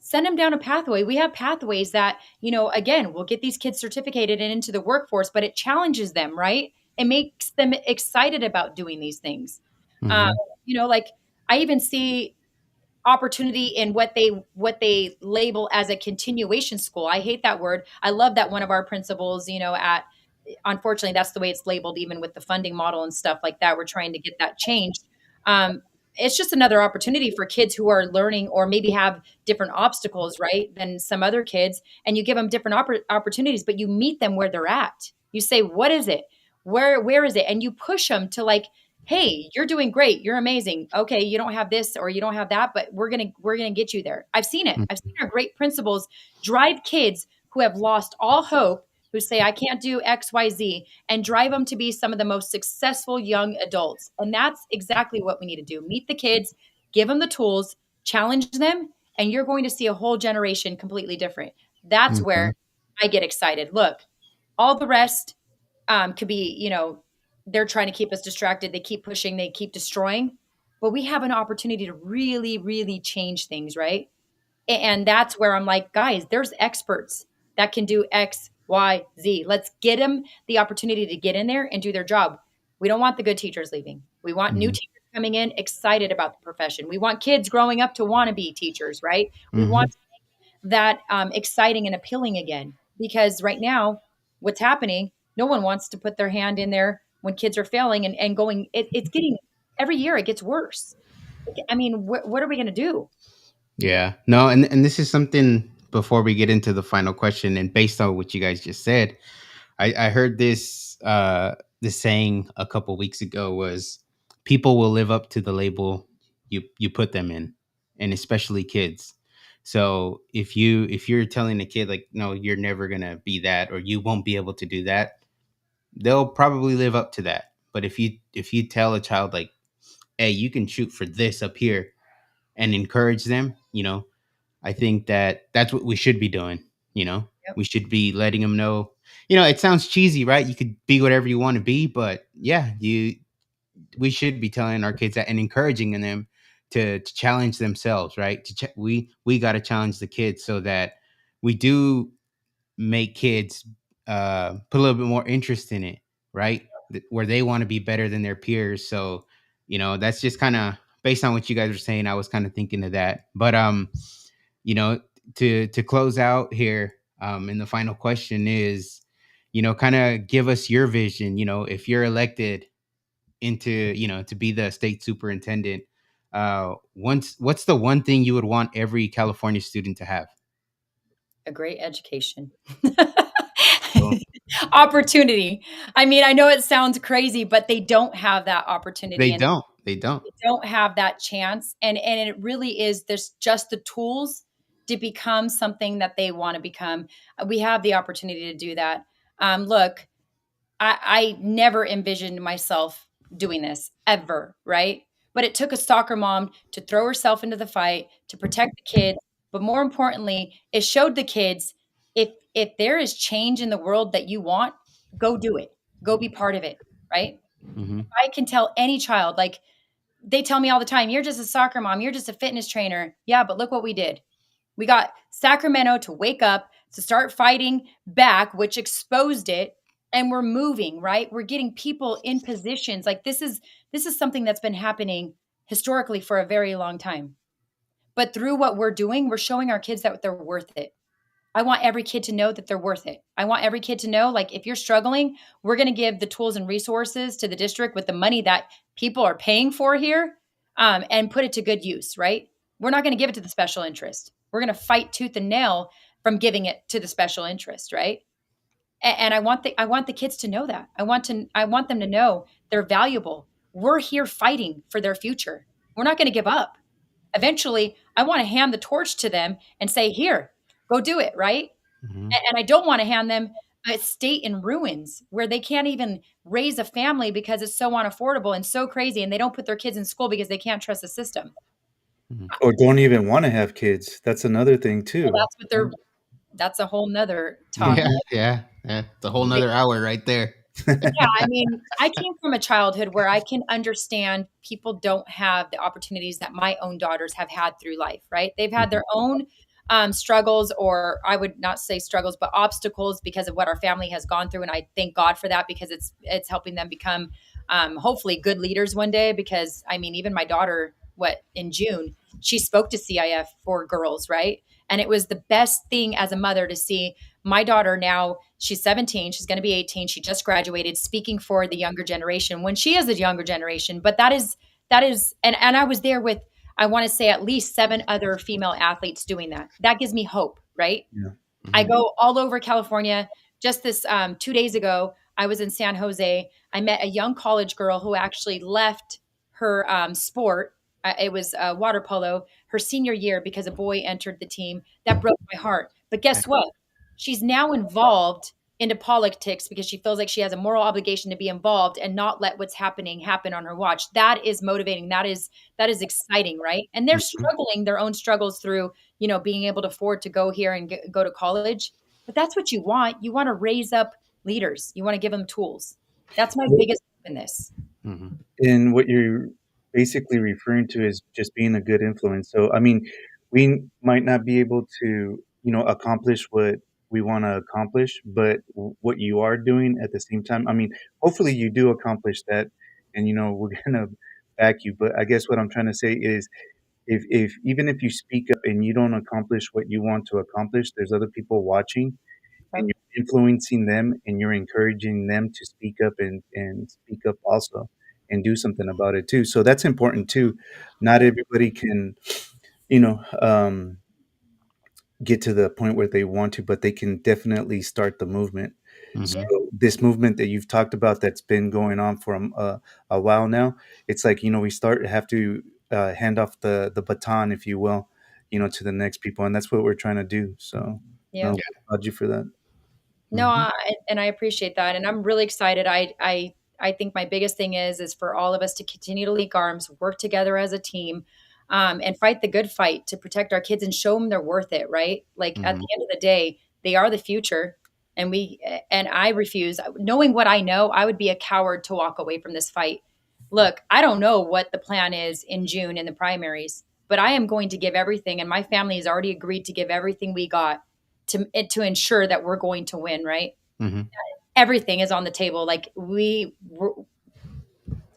Speaker 2: Send them down a pathway. We have pathways that, again, will get these kids certificated and into the workforce, but it challenges them, right? It makes them excited about doing these things. Um,
Speaker 4: Mm-hmm.
Speaker 2: like I even see opportunity in what they label as a continuation school. I hate that word. I love that one of our principals, at unfortunately that's the way it's labeled, even with the funding model and stuff like that. We're trying to get that changed. um, it's just another opportunity for kids who are learning or maybe have different obstacles, right, than some other kids, and you give them different opportunities, but you meet them where they're at. You say, what is it, where is it, and you push them to, like, hey, you're doing great, you're amazing, okay, you don't have this or you don't have that, but we're gonna get you there. I've seen it. I've seen our great principals drive kids who have lost all hope, who say, I can't do XYZ, and drive them to be some of the most successful young adults. And that's exactly what we need to do. Meet the kids, give them the tools, challenge them, and you're going to see a whole generation completely different. That's
Speaker 4: Okay.
Speaker 2: where I get excited. Look, all the rest could be, they're trying to keep us distracted. They keep pushing, they keep destroying. But we have an opportunity to really, really change things, right? And that's where I'm like, guys, there's experts that can do X, Y, Z. Let's get them the opportunity to get in there and do their job. We don't want the good teachers leaving. We want new
Speaker 4: Mm-hmm.
Speaker 2: teachers coming in excited about the profession. We want kids growing up to want to be teachers, right? We
Speaker 4: Mm-hmm.
Speaker 2: want that exciting and appealing again. Because right now, what's happening, no one wants to put their hand in there when kids are failing and going, it's getting, every year it gets worse. I mean, what are we going to do?
Speaker 4: Yeah. No, and this is something before we get into the final question, and based on what you guys just said, I heard this saying a couple weeks ago was people will live up to the label you put them in, and especially kids. So if you're telling a kid like, no, you're never gonna be that, or you won't be able to do that, they'll probably live up to that. But if you tell a child like, hey, you can shoot for this up here, and encourage them, I think that that's what we should be doing.
Speaker 2: Yep.
Speaker 4: We should be letting them know. It sounds cheesy, right? You could be whatever you want to be, but yeah, we should be telling our kids that and encouraging them to challenge themselves, right? We got to challenge the kids so that we do make kids put a little bit more interest in it, right? Where they want to be better than their peers. So, that's just kind of based on what you guys were saying. I was kind of thinking of that, but you know, to close out here, and the final question is, kind of give us your vision. If you're elected into, to be the state superintendent, what's the one thing you would want every California student to have?
Speaker 2: A great education.
Speaker 4: Well,
Speaker 2: Opportunity. I mean, I know it sounds crazy, but they don't have that opportunity,
Speaker 4: they
Speaker 2: and
Speaker 4: don't. They don't.
Speaker 2: they don't have that chance. And it really is, there's just the tools to become something that they want to become. We have the opportunity to do that. Look, I never envisioned myself doing this ever, right? But it took a soccer mom to throw herself into the fight to protect the kids. But more importantly, it showed the kids, if there is change in the world that you want, go do it. Go be part of it, right?
Speaker 4: Hmm.
Speaker 2: I can tell any child, like, they tell me all the time, you're just a soccer mom, you're just a fitness trainer. Yeah, but look what we did. We got Sacramento to wake up, to start fighting back, which exposed it, and we're moving, right? We're getting people in positions. Like, this is something that's been happening historically for a very long time. But through what we're doing, we're showing our kids that they're worth it. I want every kid to know that they're worth it. I want every kid to know, like, if you're struggling, we're going to give the tools and resources to the district with the money that people are paying for here, and put it to good use, right? We're not going to give it to the special interest. We're going to fight tooth and nail from giving it to the special interest, right? And I want the kids to know that. I want them to know they're valuable. We're here fighting for their future. We're not going to give up. Eventually, I want to hand the torch to them and say, here, go do it, right?
Speaker 4: Hmm.
Speaker 2: And I don't want to hand them a state in ruins where they can't even raise a family because it's so unaffordable and so crazy, and they don't put their kids in school because they can't trust the system.
Speaker 4: Hmm.
Speaker 3: Or don't even wanna have kids. That's another thing
Speaker 2: Well,
Speaker 3: too.
Speaker 2: that's what they're that's a whole nother talk.
Speaker 4: Yeah, yeah, yeah. It's a whole
Speaker 2: They,
Speaker 4: nother hour right there.
Speaker 2: Yeah, I mean, I came from a childhood where I can understand people don't have the opportunities that my own daughters have had through life, right? They've had
Speaker 4: Mhm.
Speaker 2: their own struggles, or I would not say struggles, but obstacles because of what our family has gone through. And I thank God for that, because it's helping them become hopefully good leaders one day. Because I mean, even my daughter, what, in June, she spoke to CIF for girls, right? And it was the best thing as a mother to see my daughter. Now she's 17, she's going to be 18, she just graduated, speaking for the younger generation when she is the younger generation. But that is and I was there with, I want to say, at least 7 other female athletes doing that. That gives me hope, right?
Speaker 3: Yeah.
Speaker 2: I
Speaker 4: Mhm.
Speaker 2: go all over California. Just this 2 days ago, I was in San Jose. I met a young college girl who actually left her sport. It was water polo, her senior year, because a boy entered the team. That broke my heart. But guess what? She's now involved into politics because she feels like she has a moral obligation to be involved and not let what's happening happen on her watch. That is motivating. That is exciting, right? And they're
Speaker 4: Mhm.
Speaker 2: struggling their own struggles through, being able to afford to go here and go to college. But that's what you want. You want to raise up leaders. You want to give them tools. That's my biggest hope in this.
Speaker 4: Mhm.
Speaker 3: And what you're basically referring to is just being a good influence. So, I mean, we might not be able to, accomplish what we want to accomplish, but what you are doing at the same time, I mean, hopefully you do accomplish that, and we're gonna back you. But I guess what I'm trying to say is, if even if you speak up and you don't accomplish what you want to accomplish, there's other people watching, and
Speaker 2: Okay.
Speaker 3: you're influencing them, and you're encouraging them to speak up and speak up also and do something about it too. So that's important too. Not everybody can, you know, um, get to the point where they want to, but they can definitely start the movement. So
Speaker 4: Mhm.
Speaker 3: this movement that you've talked about that's been going on for a while now, it's like, we have to hand off the baton, if you will, to the next people, and that's what we're trying to do. So no,
Speaker 2: Yeah.
Speaker 3: we applaud you for that.
Speaker 2: No,
Speaker 4: Mhm.
Speaker 2: and I appreciate that, and I'm really excited. I think my biggest thing is for all of us to continue to link arms, work together as a team, and fight the good fight to protect our kids and show them they're worth it. Right? Like at the
Speaker 4: Mhm.
Speaker 2: end of the day, they are the future, and I refuse. Knowing what I know, I would be a coward to walk away from this fight. Look, I don't know what the plan is in June in the primaries, but I am going to give everything, and my family has already agreed to give everything we got to ensure that we're going to win, right?
Speaker 4: Mhm.
Speaker 2: Everything is on the table. Like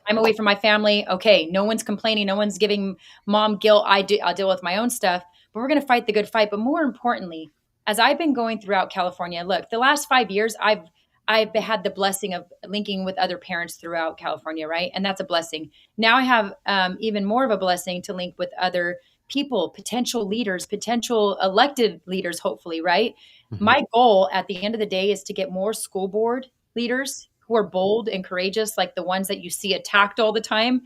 Speaker 2: I'm away from my family. Okay, no one's complaining. No one's giving mom guilt. I'll deal with my own stuff. But we're going to fight the good fight. But more importantly, as I've been going throughout California, look, the last 5 years, I've had the blessing of linking with other parents throughout California, right? And that's a blessing. Now I have even more of a blessing to link with other people, potential leaders, potential elected leaders, hopefully, right?
Speaker 4: Mhm.
Speaker 2: My goal at the end of the day is to get more school board leaders who are bold and courageous, like the ones that you see attacked all the time,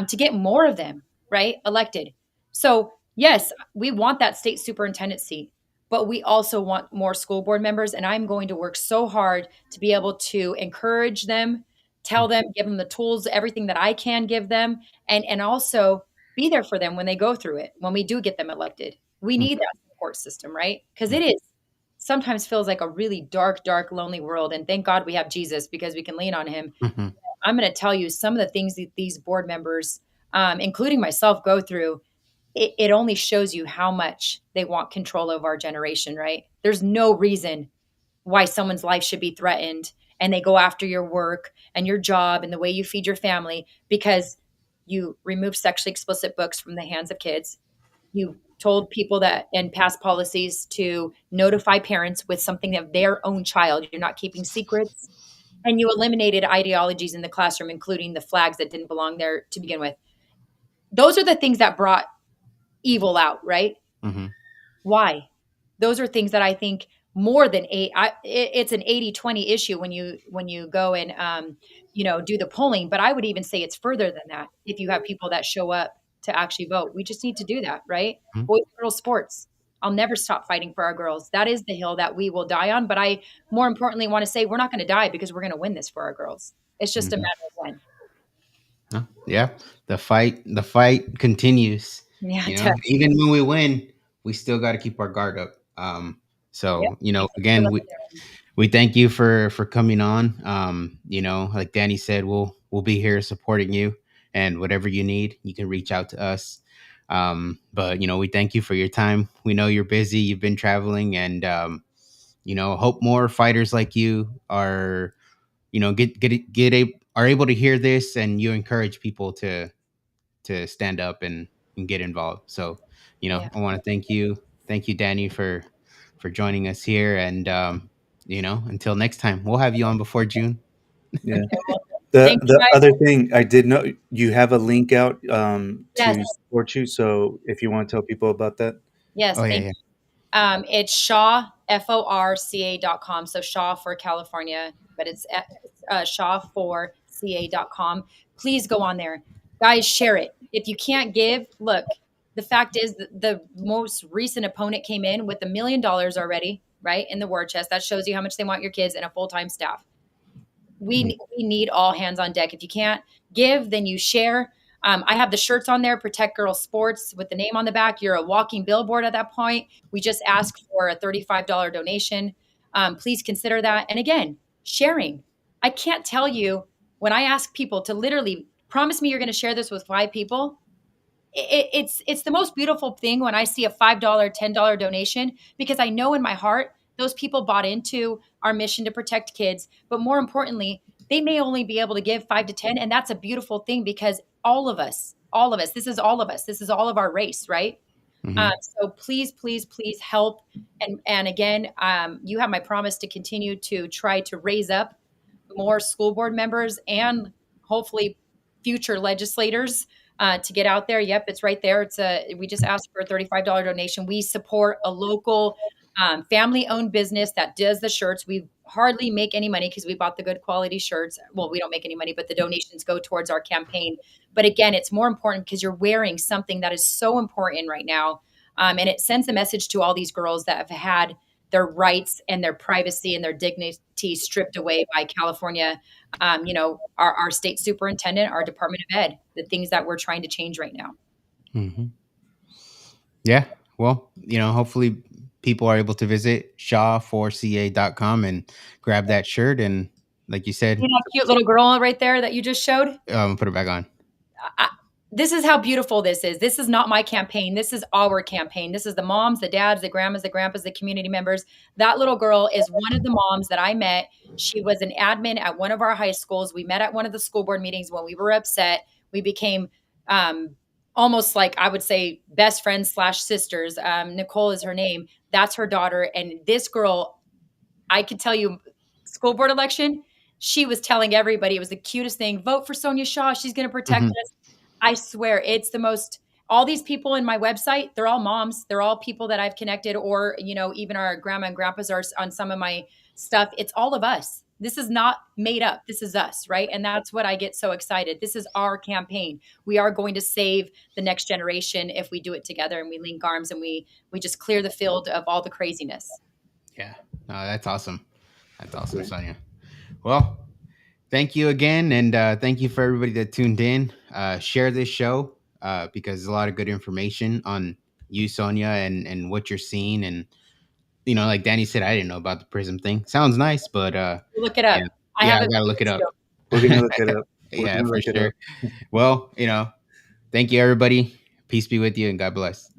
Speaker 2: to get more of them, right, elected. So, yes, we want that state superintendent seat, but we also want more school board members. And I'm going to work so hard to be able to encourage them, tell them, give them the tools, everything that I can give them, and also be there for them when they go through it, when we do get them elected. We
Speaker 4: Mhm.
Speaker 2: need that support system, right? Because
Speaker 4: Mhm.
Speaker 2: it is sometimes feels like a really dark, dark, lonely world. And thank God we have Jesus because we can lean on him.
Speaker 4: Mhm.
Speaker 2: I'm going to tell you some of the things that these board members, including myself, go through. It only shows you how much they want control of our generation, right? There's no reason why someone's life should be threatened, and they go after your work and your job and the way you feed your family because you remove sexually explicit books from the hands of kids. You told people that and passed policies to notify parents with something of their own child. You're not keeping secrets. And you eliminated ideologies in the classroom, including the flags that didn't belong there to begin with. Those are the things that brought evil out, right?
Speaker 4: Mhm.
Speaker 2: Why? Those are things that I think more than it's an 80-20 issue when you go and do the polling, but I would even say it's further than that. If you have people that show up to actually vote, we just need to do that, right?
Speaker 4: Mhm.
Speaker 2: Boys and girls sports. I'll never stop fighting for our girls. That is the hill that we will die on, but I more importantly want to say we're not going to die because we're going to win this for our girls. It's just a
Speaker 4: Mhm.
Speaker 2: matter of when.
Speaker 4: Yeah, the fight continues.
Speaker 2: Yeah, it
Speaker 4: You
Speaker 2: does.
Speaker 4: know, even when we win, we still got to keep our guard up.
Speaker 2: Yep.
Speaker 4: So
Speaker 2: Because we're
Speaker 4: again,
Speaker 2: still in
Speaker 4: we
Speaker 2: the game.
Speaker 4: we thank you for coming on. You know, like Danny said, we'll be here supporting you, and whatever you need, you can reach out to us. But you know, we thank you for your time. We know you're busy. You've been traveling, and you know, hope more fighters like you are, you know, are able to hear this, and you encourage people to stand up and get involved. So, you know,
Speaker 2: Yeah.
Speaker 4: I want to thank you, Danny, for joining us here, and you know, until next time, we'll have you on before June.
Speaker 3: Yeah.
Speaker 2: Okay. Well,
Speaker 3: The
Speaker 2: thank you
Speaker 3: the
Speaker 2: guys.
Speaker 3: other thing I did know, you have a link out
Speaker 2: Yes.
Speaker 3: to support you. So if you want to tell people about that.
Speaker 2: Yes.
Speaker 4: Oh yeah,
Speaker 2: Thank
Speaker 4: yeah.
Speaker 2: you. It's Shaw, FORCA.com. So Shaw for California, but it's Shaw for CA.com. Please go on there. Guys, share it. If you can't give, look, the fact is that the most recent opponent came in with $1 million already, right? In the war chest. That shows you how much they want your kids and a full-time staff.
Speaker 4: Mm.
Speaker 2: We need all hands on deck. If you can't give, then you share. I have the shirts on there, Protect Girls Sports with the name on the back. You're a walking billboard at that point. We just ask for a $35 donation. Please consider that. And again, sharing. I can't tell you when I ask people to literally promise me you're going to share this with 5 people. It's the most beautiful thing when I see a $5, $10 donation, because I know in my heart those people bought into our mission to protect kids. But more importantly, they may only be able to give 5 to 10, and that's a beautiful thing because all of us, this is all of us, this is all of our race, right?
Speaker 4: Hmm.
Speaker 2: So please, please, please help. And again, you have my promise to continue to try to raise up more school board members and hopefully future legislators to get out there. Yep, it's right there. We just asked for a $35 donation. We support a local family-owned business that does the shirts. We hardly make any money because we bought the good quality shirts. Well, we don't make any money, but the donations go towards our campaign. But again, it's more important because you're wearing something that is so important right now. And it sends a message to all these girls that have had their rights and their privacy and their dignity stripped away by California, our state superintendent, our Department of Ed, the things that we're trying to change right now.
Speaker 4: Hmm. Yeah. Well, you know, hopefully people are able to visit shaw4ca.com and grab that shirt. And like you said,
Speaker 2: See that cute little girl right there that you just showed?
Speaker 4: put it back on.
Speaker 2: I, this is how beautiful this is. This is not my campaign. This is our campaign. This is the moms, the dads, the grandmas, the grandpas, the community members. That little girl is one of the moms that I met. She was an admin at one of our high schools. We met at one of the school board meetings when we were upset. We became almost like I would say best friends slash sisters. Nicole is her name. That's her daughter. And this girl, I could tell you, school board election, she was telling everybody it was the cutest thing. Vote for Sonja Shaw. She's going to protect
Speaker 4: Hmm.
Speaker 2: us. I swear, it's the most. All these people in my website, they're all moms. They're all people that I've connected, or even our grandma and grandpas are on some of my stuff. It's all of us. This is not made up. This is us, right? And that's what I get so excited. This is our campaign. We are going to save the next generation if we do it together and we link arms and we just clear the field of all the craziness.
Speaker 4: Yeah. No, that's awesome. That's awesome,
Speaker 3: Great.
Speaker 4: Sonia. Well, thank you again. And thank you for everybody that tuned in. Share this show because there's a lot of good information on you, Sonia, and what you're seeing. And, you know, like Danny said, I didn't know about the prism thing. Sounds nice, but
Speaker 2: Look it
Speaker 4: yeah,
Speaker 2: up. I
Speaker 4: yeah,
Speaker 2: have
Speaker 4: I
Speaker 2: a
Speaker 4: got to look it
Speaker 2: video
Speaker 4: up.
Speaker 2: too.
Speaker 3: We're gonna look it up. We're
Speaker 4: Yeah,
Speaker 3: gonna
Speaker 4: for
Speaker 3: look it
Speaker 4: sure.
Speaker 3: up.
Speaker 4: Well, you know, thank you, everybody. Peace be with you and God bless.